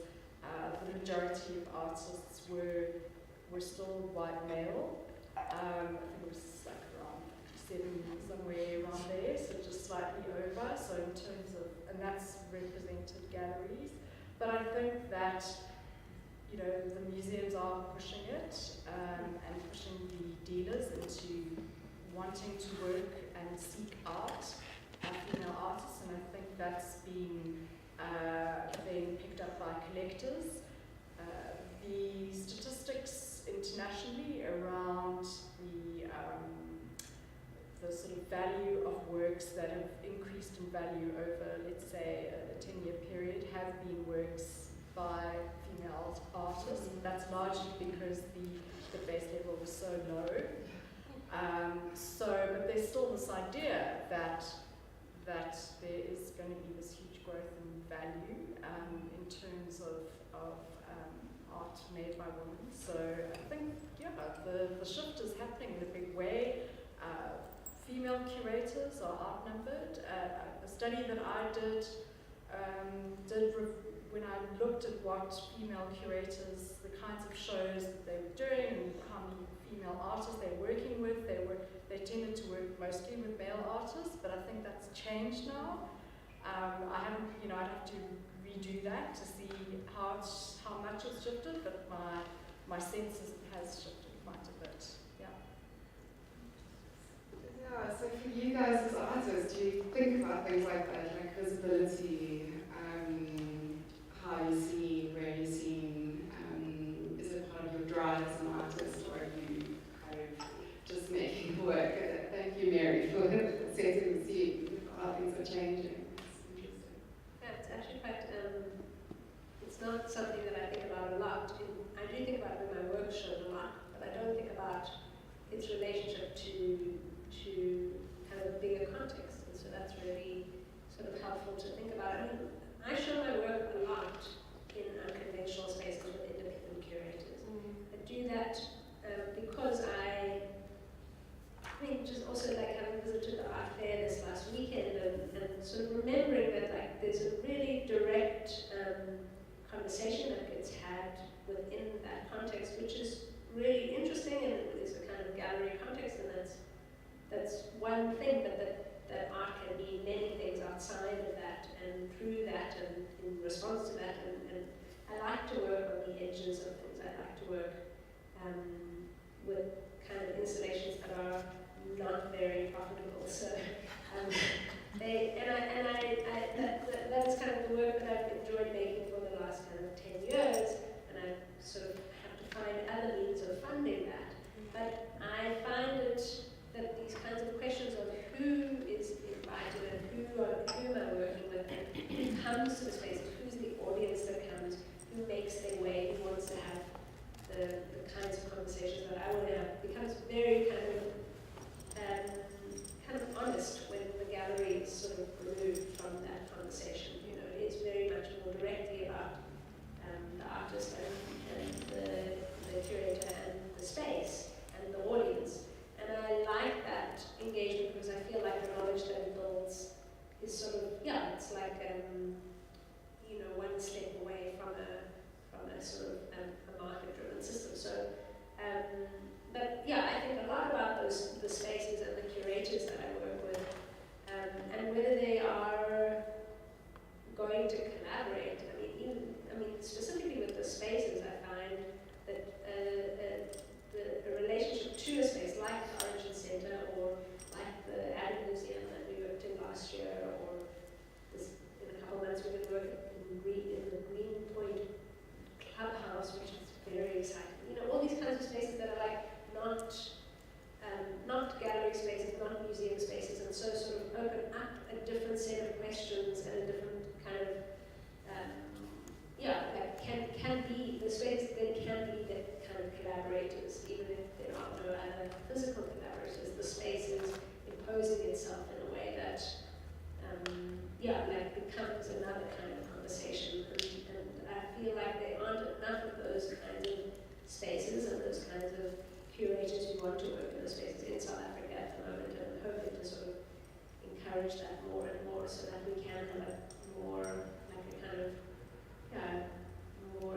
the majority of artists were still white male. I think it was like around 7, somewhere around there, so just slightly over. So in terms of, and that's represented galleries. But I think that, you know, the museums are pushing it and pushing the dealers into wanting to work and seek out female artists, and I think that's being picked up by collectors. The statistics internationally around the sort of value of works that have increased in value over, let's say, a 10-year period have been works by female artists. And that's largely because the base level was so low. But there's still this idea that there is going to be this huge growth in value in terms of art made by women. So I think, yeah, the shift is happening in a big way. Female curators are outnumbered. A study that I did when I looked at what female curators, the kinds of shows that they were doing, and how many female artists they were working with, they tended to work mostly with male artists, but I think that's changed now. I haven't, you know, I'd have to redo that to see how much it's shifted, but my sense is it has shifted quite a bit. Yeah. Yeah, so for you guys as artists, do you think about things like that, like visibility, how you see, where you're seen? Is it part of your drive as an artist, or are you kind of just making it work? Thank you, Mary, for setting the scene, how things are changing. It's interesting. Yeah, it's actually quite, it's not something that I think about a lot. I do think about it in my work shows a lot, but I don't think about its relationship to kind of bigger context, and so that's really sort of helpful to think about. I mean, I show my work a lot in unconventional spaces with independent curators. I do that because I mean, just also like having visited the art fair this last weekend and sort of remembering that like there's a really direct conversation that gets had within that context, which is really interesting, and there's a kind of gallery context, and that's one thing, but that art can be many things outside of that and through that and in response to that, and I like to work on the edges of things. I like to work with kind of installations that are not very profitable. So that's kind of the work that I've enjoyed making for the last kind of 10 years, and I sort of have to find other means of funding that. But I find it that these kinds of questions of who is invited and who am I working with, and who comes to the spaces, who's the audience that comes, who makes their way, who wants to have the kinds of conversations that I want to have, becomes very kind of honest when the gallery is sort of removed from that conversation. You know, it's very much more directly about the artist and the curator and the space and the audience. And I like that engagement because I feel like the knowledge that it builds is sort of, yeah, it's like, you know, one step away from a sort of a market-driven system. So, but yeah, I think a lot about the spaces and the curators that I work with, and whether they are going to collaborate. I mean, specifically with the spaces, I find that the relationship to a space like the Origin Center or like the Added Museum that we worked in last year, or in a couple of months we're going to work in the Green Point Clubhouse, which is very exciting. You know, all these kinds of spaces that are like not gallery spaces, not museum spaces, and so sort of open up a different set of questions and a different kind of like can be the space then can be the kind of collaborators, even if there are no other physical collaborators. The space is imposing itself in a way that like becomes another kind of conversation, and I feel like there aren't enough of those kinds of spaces and those kinds of curators who want to work in those spaces in South Africa at the moment, and hoping to sort of encourage that more and more so that we can have a more like a kind of more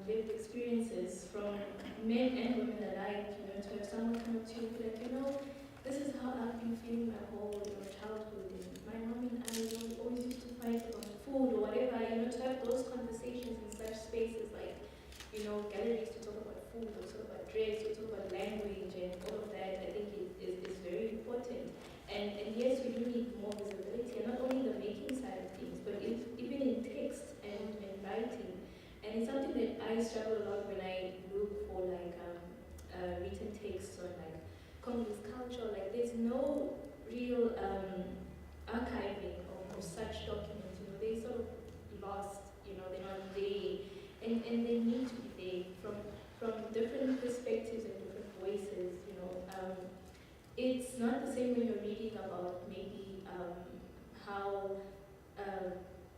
lived experiences from men and women alike, you know, to have someone come up to you and be like, you know, this is how I've been feeling my whole, you know, childhood, and my mom and I, you know, we always used to fight about food or whatever, you know, to have those conversations in such spaces like, you know, galleries to talk about food, or talk about dress, or talk about language, and all of that, I think is very important. And yes, we do need more visibility, and not only the making side of things, but even in text and writing. And it's something that I struggle a lot when I look for like written texts on like Congolese culture. Like there's no real archiving of such documents. You know, they sort of lost. You know, they're not there, and they need to be there from different perspectives and different voices. You know. It's not the same when you're reading about maybe how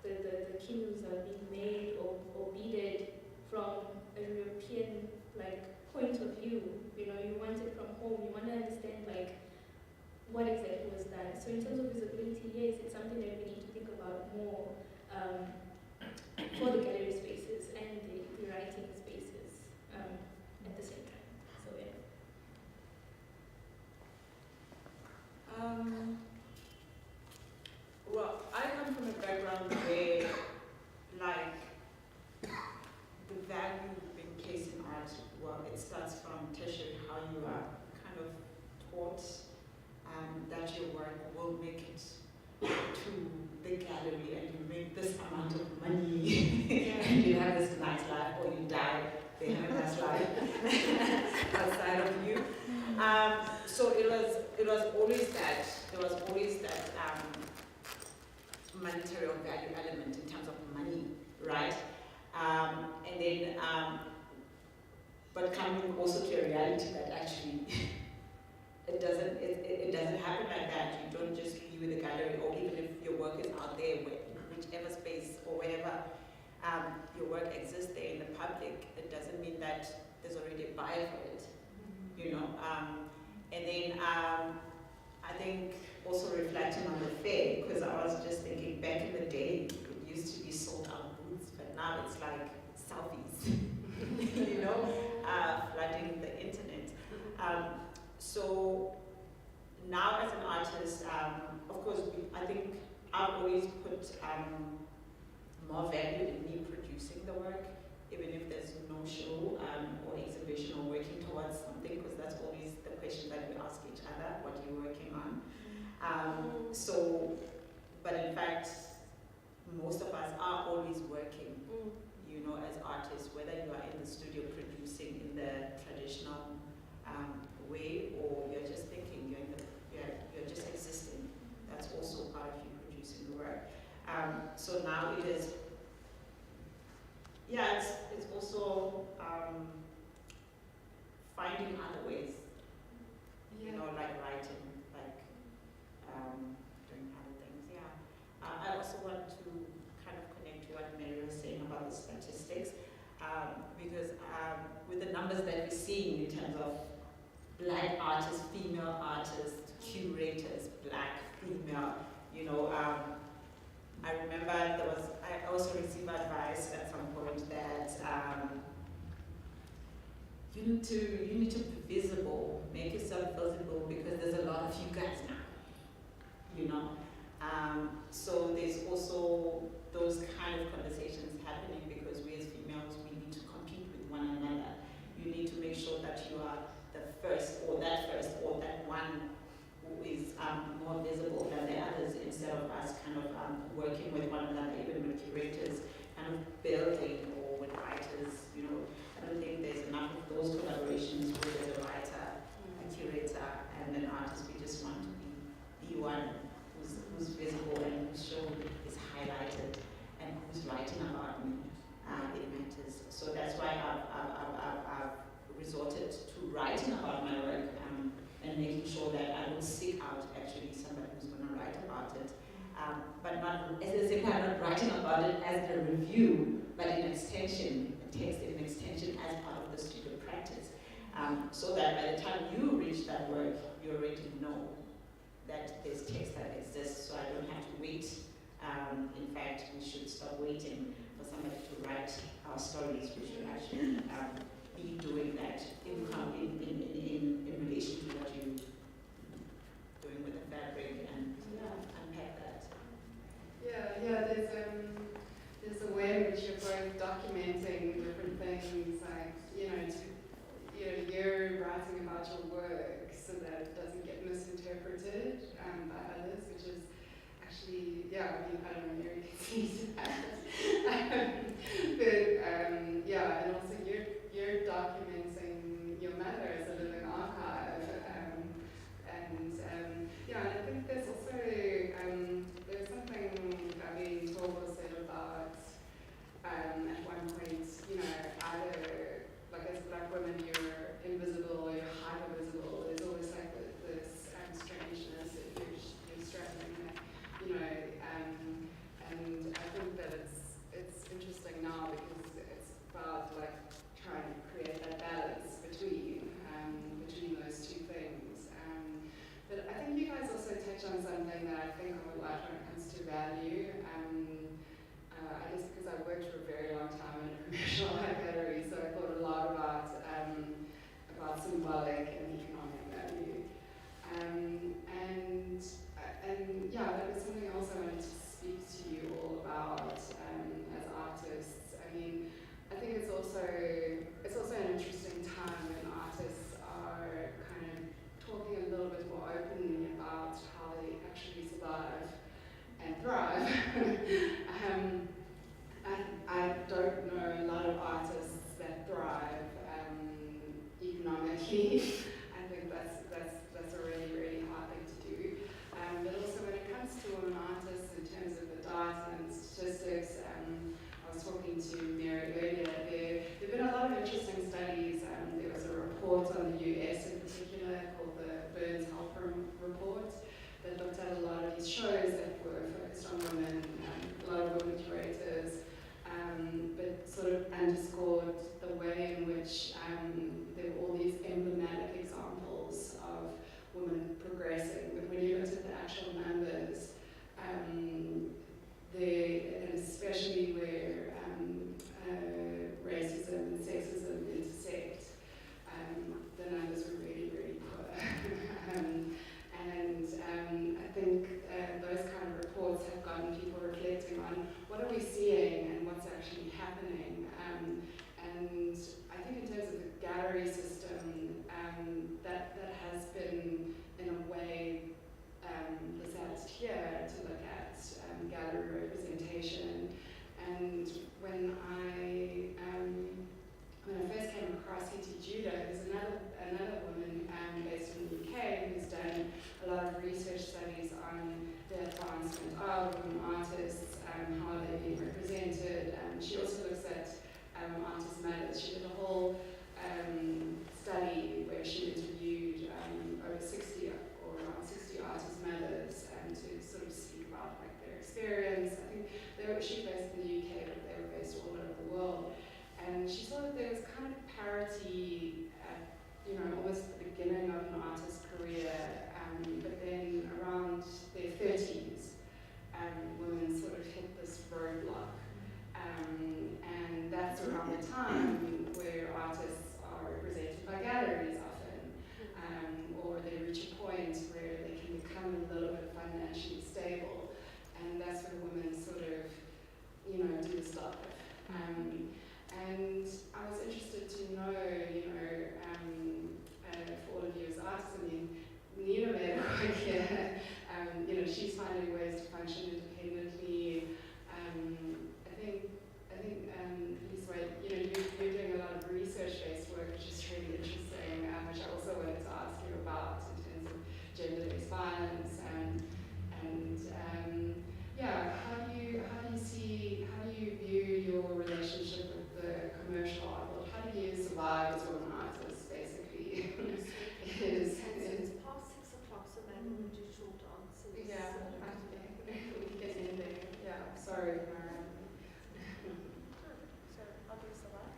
the cues are being made or beaded from a European like point of view. You know, you want it from home. You want to understand like what exactly was done. So in terms of visibility, yes, it's something that we need to think about more for the gallery spaces and the writing spaces at the same time. So yeah. Well, I come from a background where, like, the value being placed in art, well, it starts from tertiary, how you are kind of taught that your work will make it to the gallery and you make this amount of money and you have this nice life, or you die, they have a nice life outside of you. So it was always that, there was always that monetary or value element in terms of money, right? And then, but coming also to a reality that actually it doesn't happen like that. You don't just leave with a gallery, or even if your work is out there, whichever space or wherever your work exists there in the public, it doesn't mean that there's already a buyer for it, you know. And then I think also reflecting on the fair, because I was just thinking back in the day, it used to be sold out booths, but now it's like selfies, you know, flooding the internet. So now as an artist, of course, I think I've always put more value in me producing the work, even if there's no show or exhibition or working towards something, because that's always the question that we ask each other, what are you working on? So, but in fact, most of us are always working, you know, as artists, whether you are in the studio producing in the traditional way, or you're just thinking, you're just existing. That's also part of you producing the work. So now it is, yeah, it's also finding other ways, you know, like writing, like doing other things, yeah. I also want to kind of connect to what Mary was saying about the statistics, because with the numbers that we're seeing in terms of Black artists, female artists, curators, Black, female, you know, I remember I also received advice at some point that you need to be visible, make yourself visible, because there's a lot of you guys now, you know. So there's also those kind of conversations happening, because we as females, we need to compete with one another. You need to make sure that you are the first, or that one who is more visible than the others, instead of us kind of working with one another, even with curators, kind of building, or with writers, you know. I don't think there's enough of those collaborations where there's a writer, a curator, and an artist. We just want to be one who's visible and whose show is highlighted and who's writing about me. It matters. So that's why I've resorted to writing about my work and making sure that I will seek out actually somebody who's going to write about it. But not, at the same time, not writing about it as a review, but in extension, a text in extension as part of the studio practice. So that by the time you reach that work, you already know that there's text that exists, so I don't have to wait. In fact, we should stop waiting for somebody to write our story stories, we should actually be doing that in relation to what you're doing with the fabric, and unpack that. Yeah, there's a way in which you're both documenting different things, like, you're writing about your work so that it doesn't get misinterpreted by others, which is actually, I don't know, Mary can see that. And also you're documenting your mother as a living archive, and I think there's also, there's something Gabby Tolbo said about, at one point, either, like as black women, you're invisible or you're hyper-visible. There's always like this strangeness that you're straddling, and I think that it's interesting now because it's about like trying to create that balance between those two things. But I think you guys also touch on something that I think of a lot when it comes to value. I guess because I worked for a very long time in a commercial art gallery, so I thought a lot about symbolic and economic value. That was something else I wanted to speak to you all about as artists. I mean, I think it's also an interesting time when artists are kind of talking a little bit more openly about how they actually survive and thrive. I don't know a lot of artists that thrive economically. I think that's a really, really hard thing to do. But also when it comes to women artists in terms of the data and statistics, I was talking to Mary earlier, there have been a lot of interesting studies. There was a report on the US in particular called the Burns Health Report that looked at a lot of these shows that were focused on women, a lot of women curators, but sort of underscored the way in which there were all these emblematic examples of women progressing. But when you looked at the actual numbers, and especially where racism and sexism intersect, the numbers were really, really poor. I think those kind of reports have gotten people reflecting on what are we seeing and what's actually happening. And I think in terms of the gallery system, that has been, in a way, the saddest here to look at gallery representation. And when I first came across Hetty Judah, who's another woman based in the UK who's done a lot of research studies on the advancement of women artists, how they've been represented. She also looks at artist mothers. She did a whole study where she interviewed over 60 or around 60 artist mothers to sort of speak about like their experience. I think she's based in the UK, but they were based all over the world. And she saw that there was kind of parity at, almost the beginning of an artist's career, but then around their 30s, women sort of hit this roadblock. And that's around the time where artists are represented by galleries often, or they reach a point where they can become a little bit financially stable, and that's when women sort of, do the stuff. And I was interested to know, for all of you as artists, I mean, Nina made a quite clear, she's finding ways to function independently. I think, Lisa, you're doing a lot of research-based work, which is really interesting, which I also wanted to ask you about in terms of gender-based violence how do you view your relationship with the commercial art world? How do you survive as a woman artist, basically? It's past 6 o'clock, so maybe we'll do short answers. Yeah, we can end there. Yeah, sorry, Mara. So, how do you survive?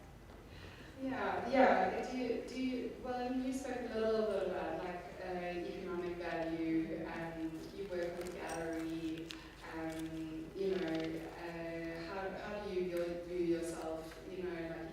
Yeah. Do you? Well, you spoke a little bit about like economic value. You work with gallery. How do you view yourself? Like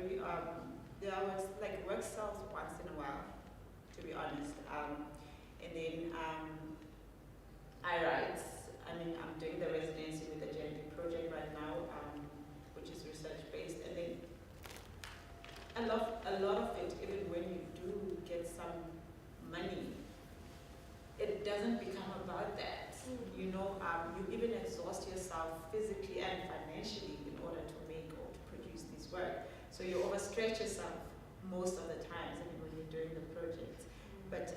there are work cells once in a while, to be honest. And then I write. I'm doing the residency with the generative project right now, which is research-based. And then a lot of it, even when you do get some money, it doesn't become about that. You even exhaust yourself physically and financially in order to make or to produce this work. So you overstretch yourself most of the times when you're doing the project. But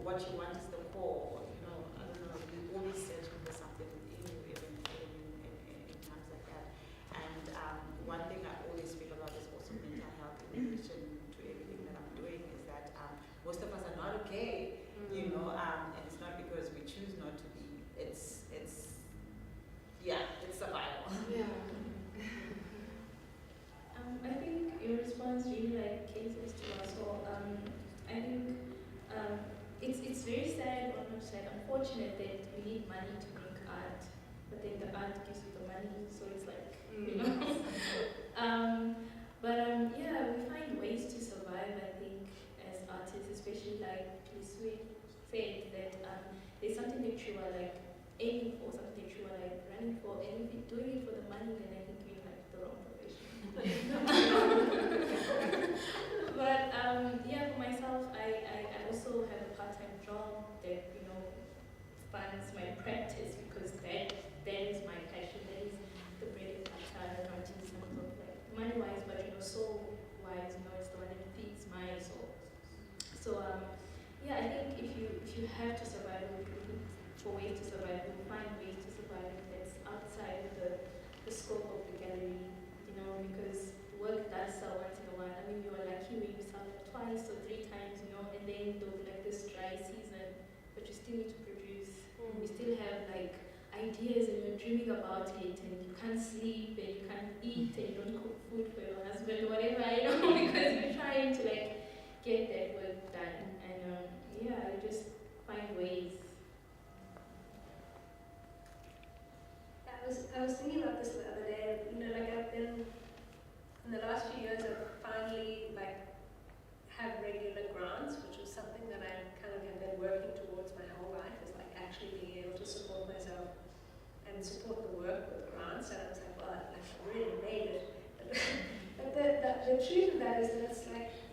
what you want is the core, I don't know, you're always searching for something within you, even in times like that. And one thing I always feel about is also mental health in addition to everything that I'm doing is that most of us are not okay, and it's not because we choose not to be. It's survival. Yeah. I think your response really caters to us all. I think it's very sad, or not sad, unfortunate that you need money to make art, but then the art gives you the money, so it's we find ways to survive, I think, as artists, especially like Liswe said, that there's something that you are aiming for, something that you are running for, and if you're doing it for the money, then I think you're the wrong profession. But for myself, I also have a part-time job that funds my practice, because that is my passion, that is the bread and butter. I don't know, in terms of money-wise, but soul-wise, it's the one that feeds my soul. So I think if you have to survive, looking for ways to survive, you'll find ways to survive that's outside the scope of the gallery, because work does sell once in a while. You're lucky when you sell it twice or 3 times, and then there'll be this dry season, but you still need to produce. You still have ideas, and you're dreaming about it, and you can't sleep, and you can't eat, and you don't cook food for your husband or whatever, because you're trying to get that work done. And you just find ways. I was thinking about this the other day. I've been in the last few years, I've finally have regular grants, which was something that I kind of have been working towards my whole life, is actually being able to support myself and support the work with grants. And I was I've really made it. But the truth of that is that it's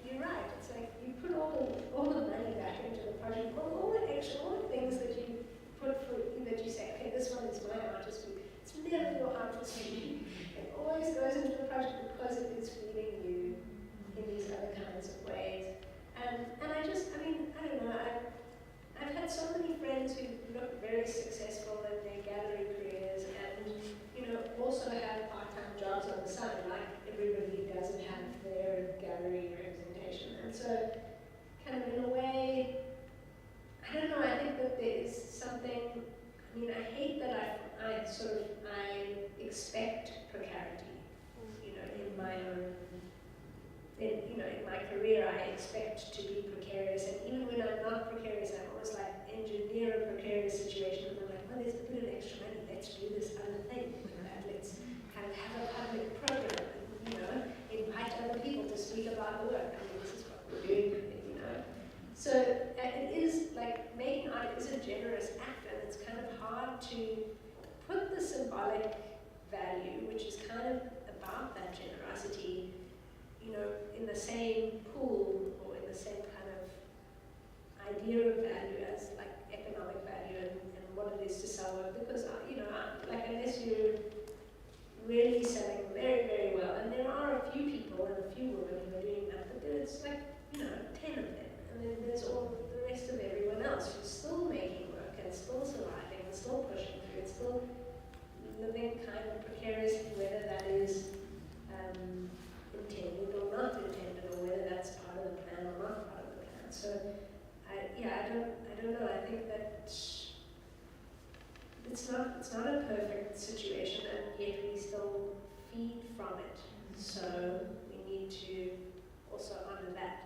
you're right. It's you put all the money back into the project, all the things that you put that you say, okay, this one is my artist week. It's never your artist week. It always goes into the project because it is feeding you in these other kinds of ways. And I don't know, I've had so many friends who look very successful in their gallery careers and, also have part-time jobs on the side, like everybody doesn't have their gallery representation. And so, kind of in a way, I don't know, I think that there is something, I hate that I expect precarity, in my own, in my career I expect to be precarious, and even when I'm not precarious, I always engineer a precarious situation, and I'm there's a bit of extra money, let's do this other thing, let's kind of have a public program, and, invite other people to speak about the work. This is what we're doing, So it is making art is a generous act, and it's kind of hard to put the symbolic value, which is kind of about that generosity, in the same pool or in the same kind of idea of value as economic value and what it is to sell work. Because unless you're really selling very, very well, and there are a few people and a few women who are doing that, but there's 10 of them. And then there's all the rest of everyone else who's still making work and still surviving and still pushing through and still living kind of precariously, whether that is intended or not intended, or whether that's part of the plan or not part of the plan. So, I don't know. I think that it's not a perfect situation, and yet we still feed from it. So we need to also honor that.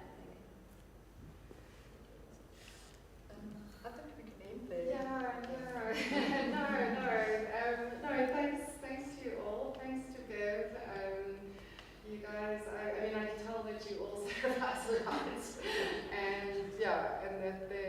I think we can end there. No, thanks to you all. Thanks to Bev. You guys with Bev